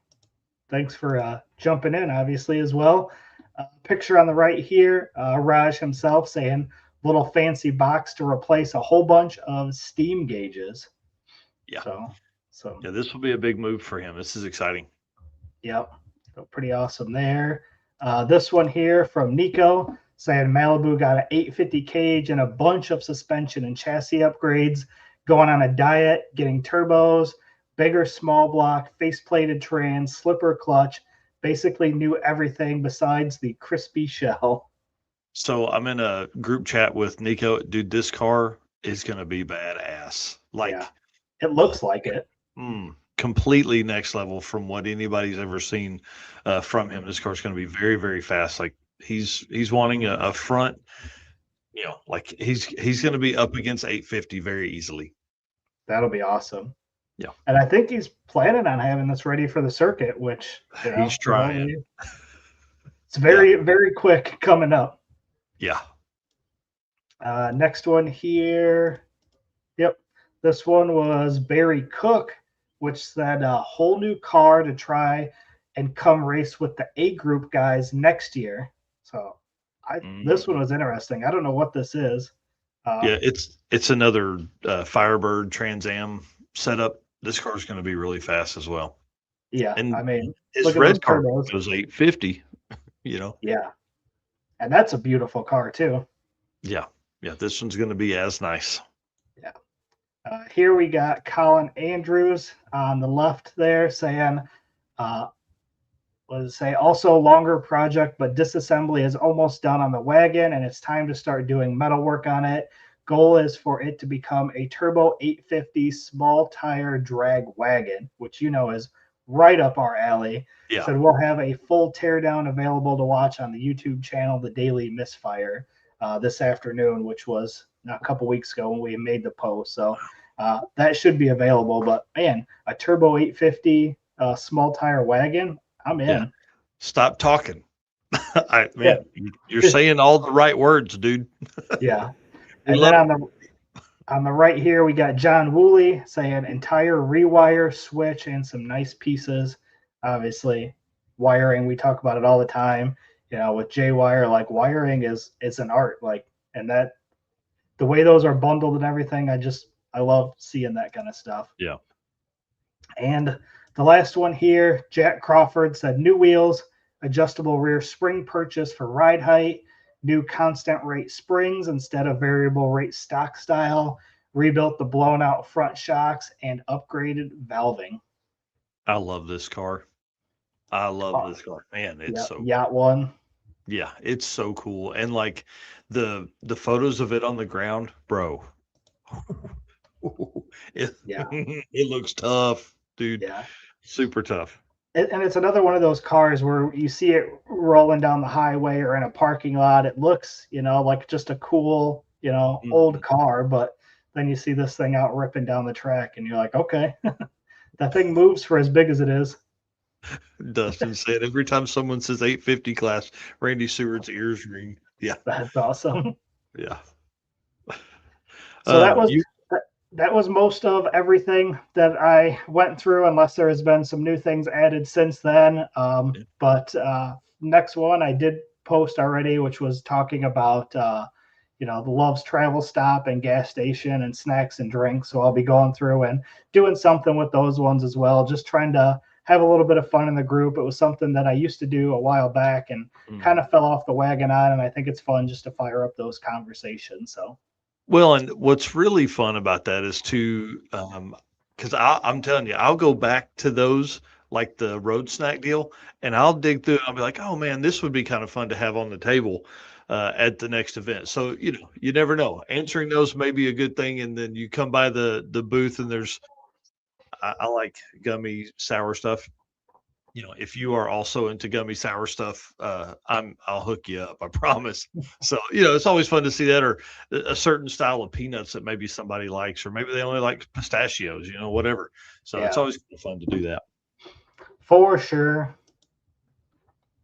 Thanks for jumping in, obviously, as well. Picture on the right here, Raj himself saying, little fancy box to replace a whole bunch of steam gauges. Yeah. So yeah, this will be a big move for him. This is exciting. Yep. So pretty awesome there. This one here from Nico saying Malibu got an 850 cage and a bunch of suspension and chassis upgrades, going on a diet, getting turbos, bigger small block, face-plated trans, slipper clutch, basically knew everything besides the crispy shell. So I'm in a group chat with Nico. Dude, this car is going to be badass. Like, Yeah, it looks like it. Completely next level from what anybody's ever seen from him. This car's going to be very, very fast. Like he's wanting a front, like he's going to be up against 850 very easily. That'll be awesome. Yeah. And I think he's planning on having this ready for the circuit, which he's trying. It's very, very quick coming up. Yeah. Next one here. Yep. This one was Barry Cook, which said a whole new car to try and come race with the A group guys next year. So this one was interesting. I don't know what this is. Yeah, it's another Firebird Trans Am setup. This car's going to be really fast as well. Yeah, and I mean, his red car was 850. Yeah, and that's a beautiful car too. Yeah. This one's going to be as nice. Yeah. Here we got Colin Andrews on the left there saying, also longer project, but disassembly is almost done on the wagon and it's time to start doing metal work on it. Goal is for it to become a turbo 850 small tire drag wagon, which is right up our alley. Yeah. So we'll have a full teardown available to watch on the YouTube channel, The Daily Misfire, this afternoon, which was a couple weeks ago when we made the post. So that should be available. But man, a turbo 850 small tire wagon, I'm in. Yeah. Stop talking. You're saying all the right words, dude. Yeah. And then on the right here, we got John Woolley saying entire rewire switch and some nice pieces. Obviously, wiring, we talk about it all the time. With J-Wire, like wiring is an art. Like, and that the way those are bundled and everything, I love seeing that kind of stuff. Yeah. And the last one here, Jack Crawford said new wheels, adjustable rear spring purchase for ride height, new constant rate springs instead of variable rate stock style, rebuilt the blown out front shocks, and upgraded valving. I love this car. This car. Man, it's Yacht one. Yeah, it's so cool. And like the photos of it on the ground, bro. It looks tough, dude. Yeah. Super tough. And it's another one of those cars where you see it rolling down the highway or in a parking lot. It looks, like just a cool, old car, but then you see this thing out ripping down the track and you're like, okay, that thing moves for as big as it is. Dustin said every time someone says 850 class, Randy Seward's ears ring. Yeah. That's awesome. Yeah. So that was most of everything that I went through, unless there has been some new things added since then. But next one I did post already, which was talking about, the Love's Travel Stop and gas station and snacks and drinks. So I'll be going through and doing something with those ones as well. Just trying to have a little bit of fun in the group. It was something that I used to do a while back and kind of fell off the wagon on. And I think it's fun just to fire up those conversations. So. Well, and what's really fun about that is because I'm telling you, I'll go back to those, like the road snack deal, and I'll dig through. I'll be like, oh man, this would be kind of fun to have on the table at the next event. So you never know. Answering those may be a good thing, and then you come by the booth, and there's I like gummy sour stuff. If you are also into gummy sour stuff, I'll hook you up. I promise. So, it's always fun to see that, or a certain style of peanuts that maybe somebody likes, or maybe they only like pistachios, whatever. So It's always fun to do that. For sure.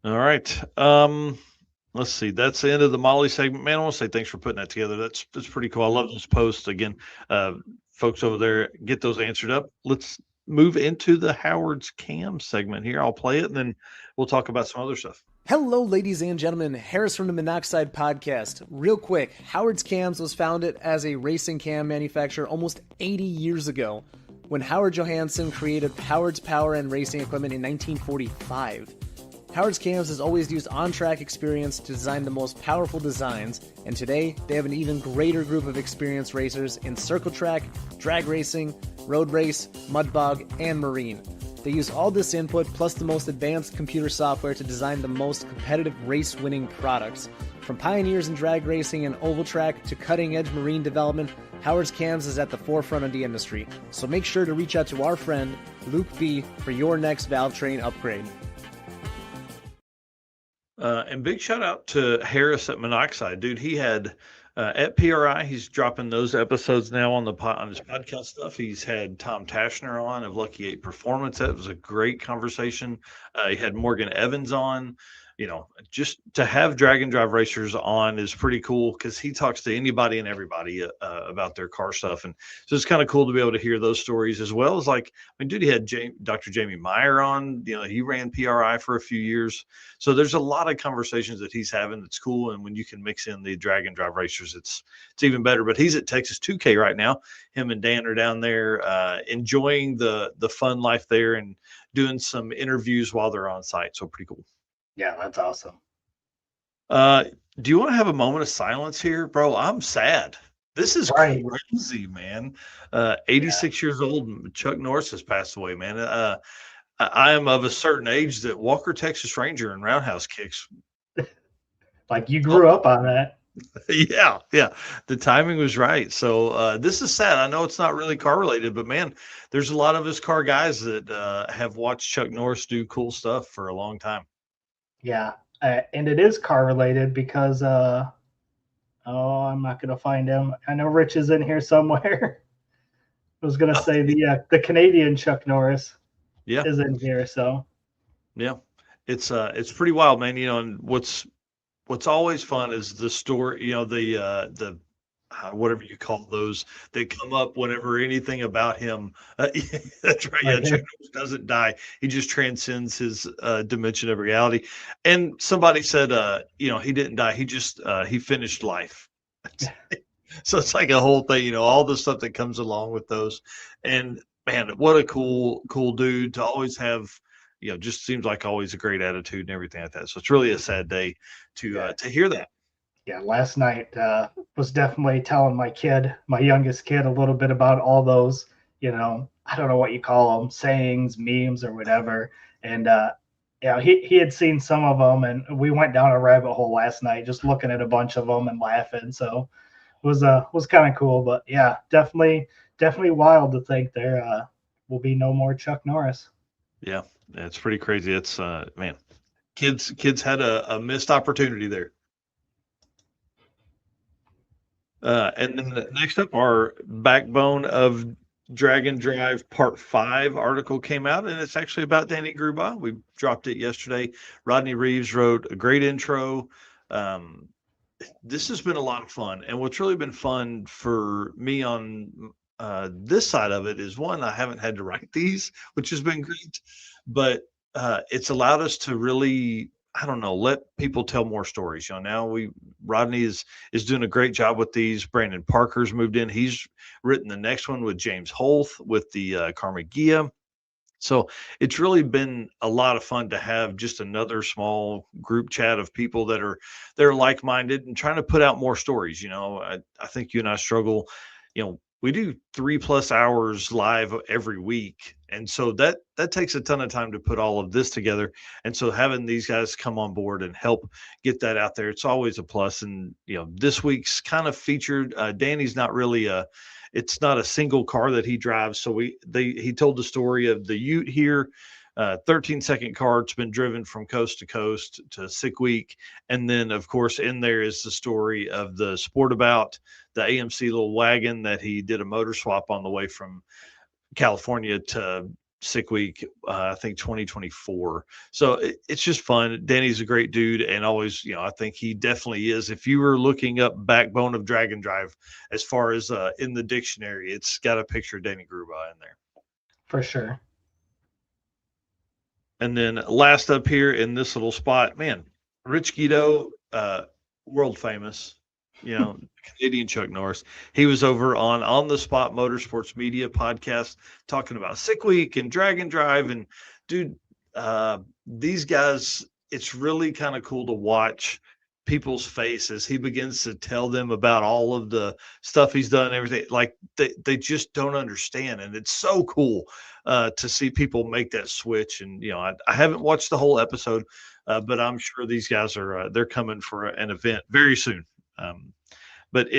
All right. Let's see. That's the end of the Molly segment. Man, I want to say thanks for putting that together. That's pretty cool. I love those posts. Again, folks over there, get those answered up. Let's move into the Howard's Cam segment here. I'll play it and then we'll talk about some other stuff. Hello, ladies and gentlemen. Harris from the Monoxide Podcast. Real quick, Howard's Cams was founded as a racing cam manufacturer almost 80 years ago when Howard Johansson created Howard's Power and Racing Equipment in 1945. Howard's Cams has always used on-track experience to design the most powerful designs, and today they have an even greater group of experienced racers in circle track, drag racing, road race, mud bog, and marine. They use all this input plus the most advanced computer software to design the most competitive race-winning products. From pioneers in drag racing and oval track to cutting-edge marine development, Howard's Cams is at the forefront of the industry. So make sure to reach out to our friend Luke B for your next valve train upgrade. And big shout out to Harris at Monoxide, dude. He had at PRI. He's dropping those episodes now on on his podcast stuff. He's had Tom Tashner on of Lucky 8 Performance. That was a great conversation. He had Morgan Evans on. You know, just to have Drag and Drive racers on is pretty cool because he talks to anybody and everybody about their car stuff. And so it's kind of cool to be able to hear those stories as well as, like, I mean, dude, he had Dr. Jamie Meyer on. You know, he ran PRI for a few years. So there's a lot of conversations that he's having that's cool. And when you can mix in the Drag and Drive racers, it's even better. But he's at Texas 2K right now. Him and Dan are down there enjoying the fun life there and doing some interviews while they're on site. So pretty cool. Yeah, that's awesome. Do you want to have a moment of silence here, bro? I'm sad. This is Right. crazy, man. 86 years old. Chuck Norris has passed away, man. I am of a certain age that Walker Texas Ranger and Roundhouse Kicks. Like, you grew up on that. Yeah. The timing was right. So this is sad. I know it's not really car related, but man, there's a lot of us car guys that have watched Chuck Norris do cool stuff for a long time. Yeah, and it is car related because I'm not gonna find him. I know Rich is in here somewhere. I was gonna say the Canadian Chuck Norris is in here. So yeah, it's pretty wild, man. You know, and what's always fun is the story. You know, the whatever you call those that come up whenever anything about him. That's right. Yeah, Chuck Norris doesn't die. He just transcends his dimension of reality. And somebody said, you know, he didn't die. He just he finished life. So it's like a whole thing, you know, all the stuff that comes along with those. And man, what a cool dude to always have. You know, just seems like always a great attitude and everything like that. So it's really a sad day to hear that. Yeah, last night was definitely telling my youngest kid, a little bit about all those, you know, I don't know what you call them, sayings, memes, or whatever. And yeah, he had seen some of them, and we went down a rabbit hole last night just looking at a bunch of them and laughing. So it was kind of cool. But yeah, definitely wild to think there will be no more Chuck Norris. Yeah, it's pretty crazy. It's man, kids had a missed opportunity there. And then next up, our Backbone of Drag and Drive Part 5 article came out, and it's actually about Danny Gruba. We dropped it yesterday. Rodney Reeves wrote a great intro. This has been a lot of fun. And what's really been fun for me on this side of it is, one, I haven't had to write these, which has been great. But it's allowed us to really, I don't know, let people tell more stories. You know, now Rodney is doing a great job with these. Brandon Parker's moved in. He's written the next one with James Holth with the Karma Gia. So it's really been a lot of fun to have just another small group chat of people that are like-minded and trying to put out more stories. You know, I think you and I struggle, you know, we do 3+ hours live every week. And so that takes a ton of time to put all of this together. And so having these guys come on board and help get that out there, it's always a plus. And, you know, this week's kind of featured, Danny's not really it's not a single car that he drives. So he told the story of the Ute here, 13-second car. It's been driven from coast to coast to Sick Week. And then, of course, in there is the story of the Sportabout, the AMC little wagon that he did a motor swap on the way from California to Sick Week, I think 2024. So it's just fun. Danny's a great dude, and always, you know, I think he definitely is. If you were looking up Backbone of Drag and Drive, as far as in the dictionary, it's got a picture of Danny Gruba in there. For sure. And then last up here in this little spot, man, Rich Guido, world famous, you know, Canadian Chuck Norris. He was over on the Spot Motorsports Media podcast talking about Sick Week and Drag and Drive. And dude, these guys, it's really kind of cool to watch people's face as he begins to tell them about all of the stuff he's done and everything. Like they just don't understand. And it's so cool to see people make that switch. And, I haven't watched the whole episode, but I'm sure these guys are, they're coming for an event very soon. But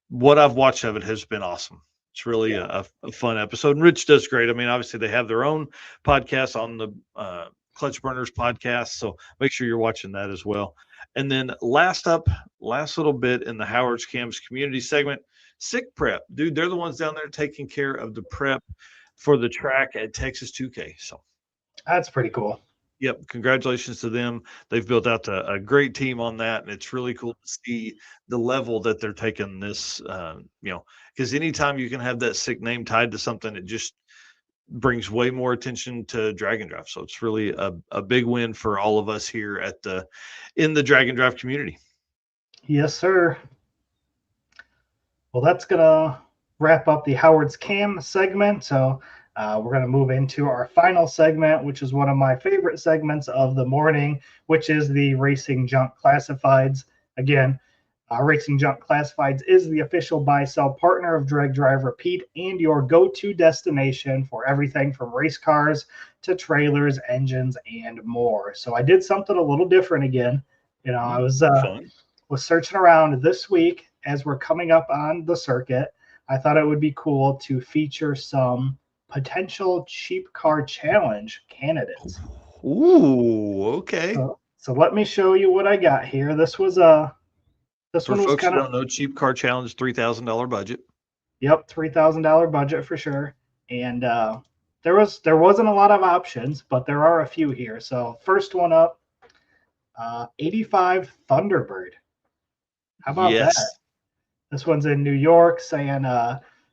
what I've watched of it has been awesome. It's really a fun episode. And Rich does great. I mean, obviously they have their own podcast on the Clutch Burners podcast. So make sure you're watching that as well. And then last little bit in the Howard's Cams community segment, Sick Prep. Dude, they're the ones down there taking care of the prep for the track at Texas 2K. So that's pretty cool. Yep. Congratulations to them. They've built out a great team on that. And it's really cool to see the level that they're taking this, because anytime you can have that sick name tied to something, it just brings way more attention to Drag and Drive. So it's really a big win for all of us here in the Drag and Drive community. Yes, sir. Well, that's going to wrap up the Howard's Cam segment. So we're going to move into our final segment, which is one of my favorite segments of the morning, which is the Racing Junk Classifieds. Again, Racing Junk Classifieds is the official buy-sell partner of Drag Drive Repeat and your go-to destination for everything from race cars to trailers, engines, and more. So I did something a little different again. I was searching around this week as we're coming up on the circuit. I thought it would be cool to feature some potential cheap car challenge candidates. Ooh, okay. So let me show you what I got here. This was this for one was folks kind who of don't know, cheap car challenge, $3,000 budget. Yep, $3,000 budget for sure. And there wasn't a lot of options, but there are a few here. So first one up, 85 Thunderbird. How about that? This one's in New York, saying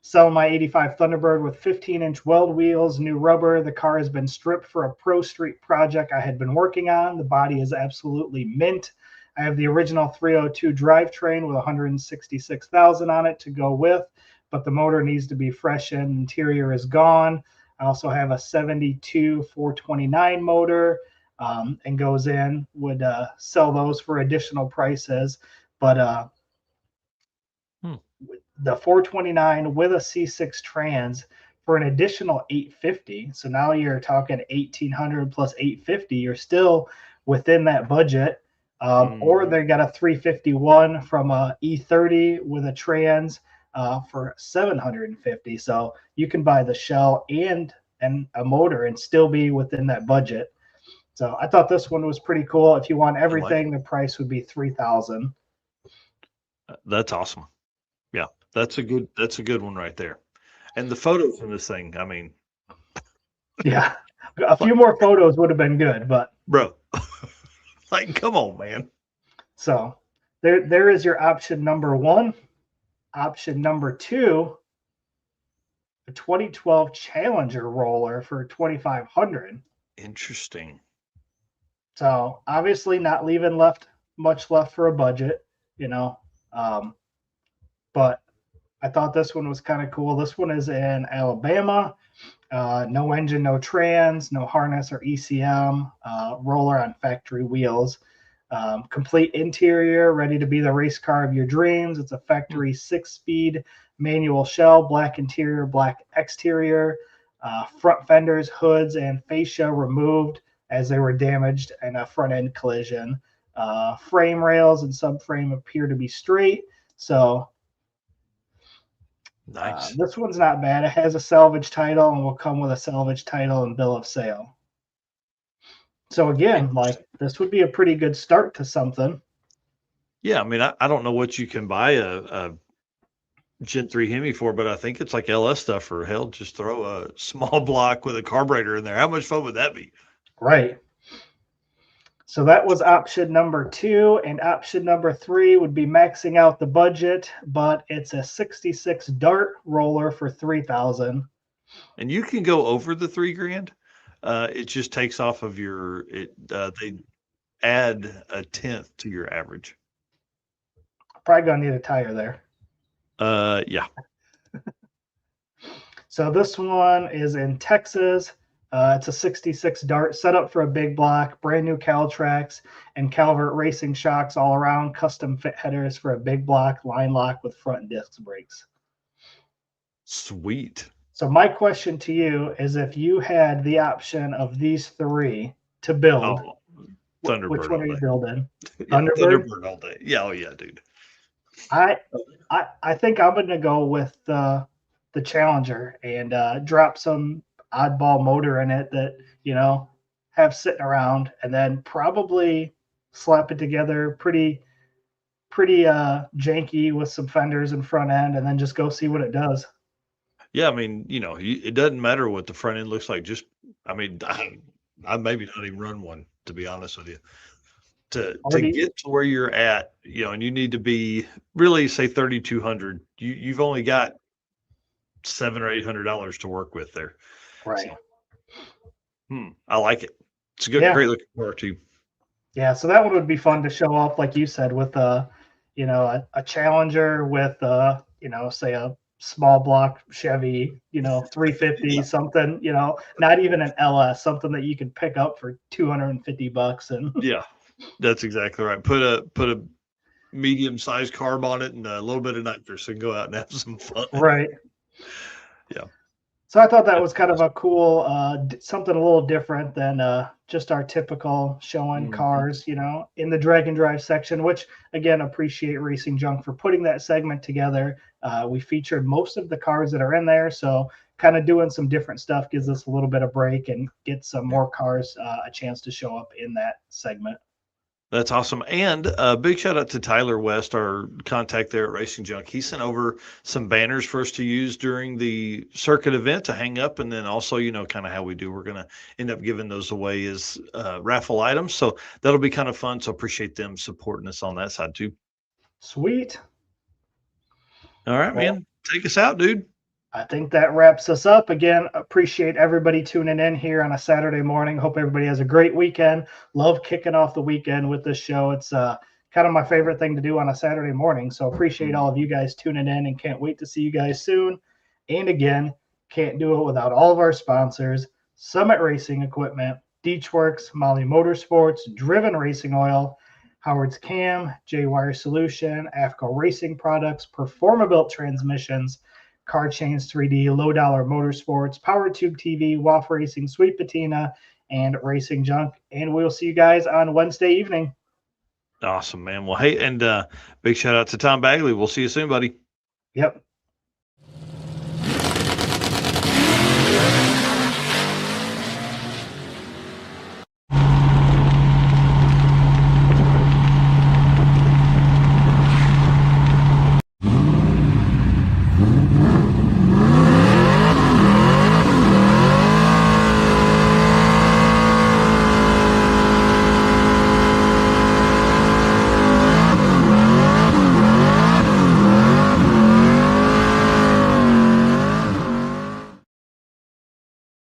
sell my 85 Thunderbird with 15-inch weld wheels, new rubber. The car has been stripped for a Pro Street project I had been working on. The body is absolutely mint. I have the original 302 drivetrain with 166,000 on it to go with, but the motor needs to be freshened. Interior is gone. I also have a 72 429 motor and goes in. Would sell those for additional prices, but the 429 with a C6 trans for an additional $850. So now you're talking $1,800 plus $850. You're still within that budget. Or they got a 351 from a E30 with a trans for $750. So you can buy the shell and a motor and still be within that budget. So I thought this one was pretty cool. If you want everything, the price would be $3,000. That's awesome. Yeah, that's a good one right there. And the photos in this thing, I mean, yeah, a few more photos would have been good, but bro, like, come on, man. So there is your option number one. Option number two, a 2012 Challenger roller for $2,500. Interesting. So obviously not leaving much left for a budget, but I thought this one was kind of cool. This one is in Alabama. No engine, no trans, no harness or ECM, roller on factory wheels. Complete interior, ready to be the race car of your dreams. It's a factory 6-speed manual shell, black interior, black exterior, front fenders, hoods, and fascia removed as they were damaged in a front end collision. Frame rails and subframe appear to be straight. So nice. This one's not bad. It has a salvage title and will come with a salvage title and bill of sale. So again, like, this would be a pretty good start to something. Yeah, I mean, I don't know what you can buy a Gen 3 Hemi for, but I think it's like LS stuff, or hell, just throw a small block with a carburetor in there. How much fun would that be? Right. So that was option number two, and option number three would be maxing out the budget, but it's a 66 Dart roller for $3,000. And you can go over the $3,000. It just takes off of your they add a tenth to your average. Probably gonna need a tire there. Yeah. So this one is in Texas. It's a 66 dart set up for a big block, brand new Cal tracks, and Calvert racing shocks all around, custom fit headers for a big block, line lock with front disc brakes. Sweet. So my question to you is, if you had the option of these three to build, Oh, Thunderbird which one all are you day. building? Yeah, Thunderbird? Thunderbird all day. Yeah, oh yeah, dude. I think I'm going to go with the Challenger and drop some oddball motor in it that, have sitting around, and then probably slap it together pretty janky with some fenders and front end, and then just go see what it does. Yeah, I mean, it doesn't matter what the front end looks like. Just, I mean, I maybe not even run one, to be honest with you. To get to where you're at, and you need to be really, say, 3,200. You've only got $700 or $800 to work with there. Right. So, I like it. It's a great looking car too. Yeah, so that one would be fun to show off, like you said, with a Challenger with say a small block Chevy, 350 something, not even an LS, something that you can pick up for $250 and yeah, that's exactly right. Put a medium sized carb on it and a little bit of nitrous and go out and have some fun. Right. Yeah. So I thought that was kind of a cool, something a little different than just our typical showing cars, in the drag and drive section, which, again, appreciate Racing Junk for putting that segment together. We featured most of the cars that are in there, so kind of doing some different stuff gives us a little bit of break and get some more cars a chance to show up in that segment. That's awesome. And a big shout out to Tyler West, our contact there at Racing Junk. He sent over some banners for us to use during the circuit event to hang up. And then also, kind of how we do, we're going to end up giving those away as raffle items. So that'll be kind of fun. So appreciate them supporting us on that side too. Sweet. All right, man. Take us out, dude. I think that wraps us up. Again, appreciate everybody tuning in here on a Saturday morning. Hope everybody has a great weekend. Love kicking off the weekend with this show. It's kind of my favorite thing to do on a Saturday morning. So appreciate all of you guys tuning in and can't wait to see you guys soon. And again, can't do it without all of our sponsors: Summit Racing Equipment, Deechworks, Molly Motorsports, Driven Racing Oil, Howard's Cam, J-Wire Solution, AFCO Racing Products, Performabuilt Transmissions, Car Chains 3D, Low Dollar Motorsports, Power Tube TV, WAF Racing, Sweet Patina, and Racing Junk. And we'll see you guys on Wednesday evening. Awesome, man. Well, hey, and big shout out to Tom Bagley. We'll see you soon, buddy. Yep.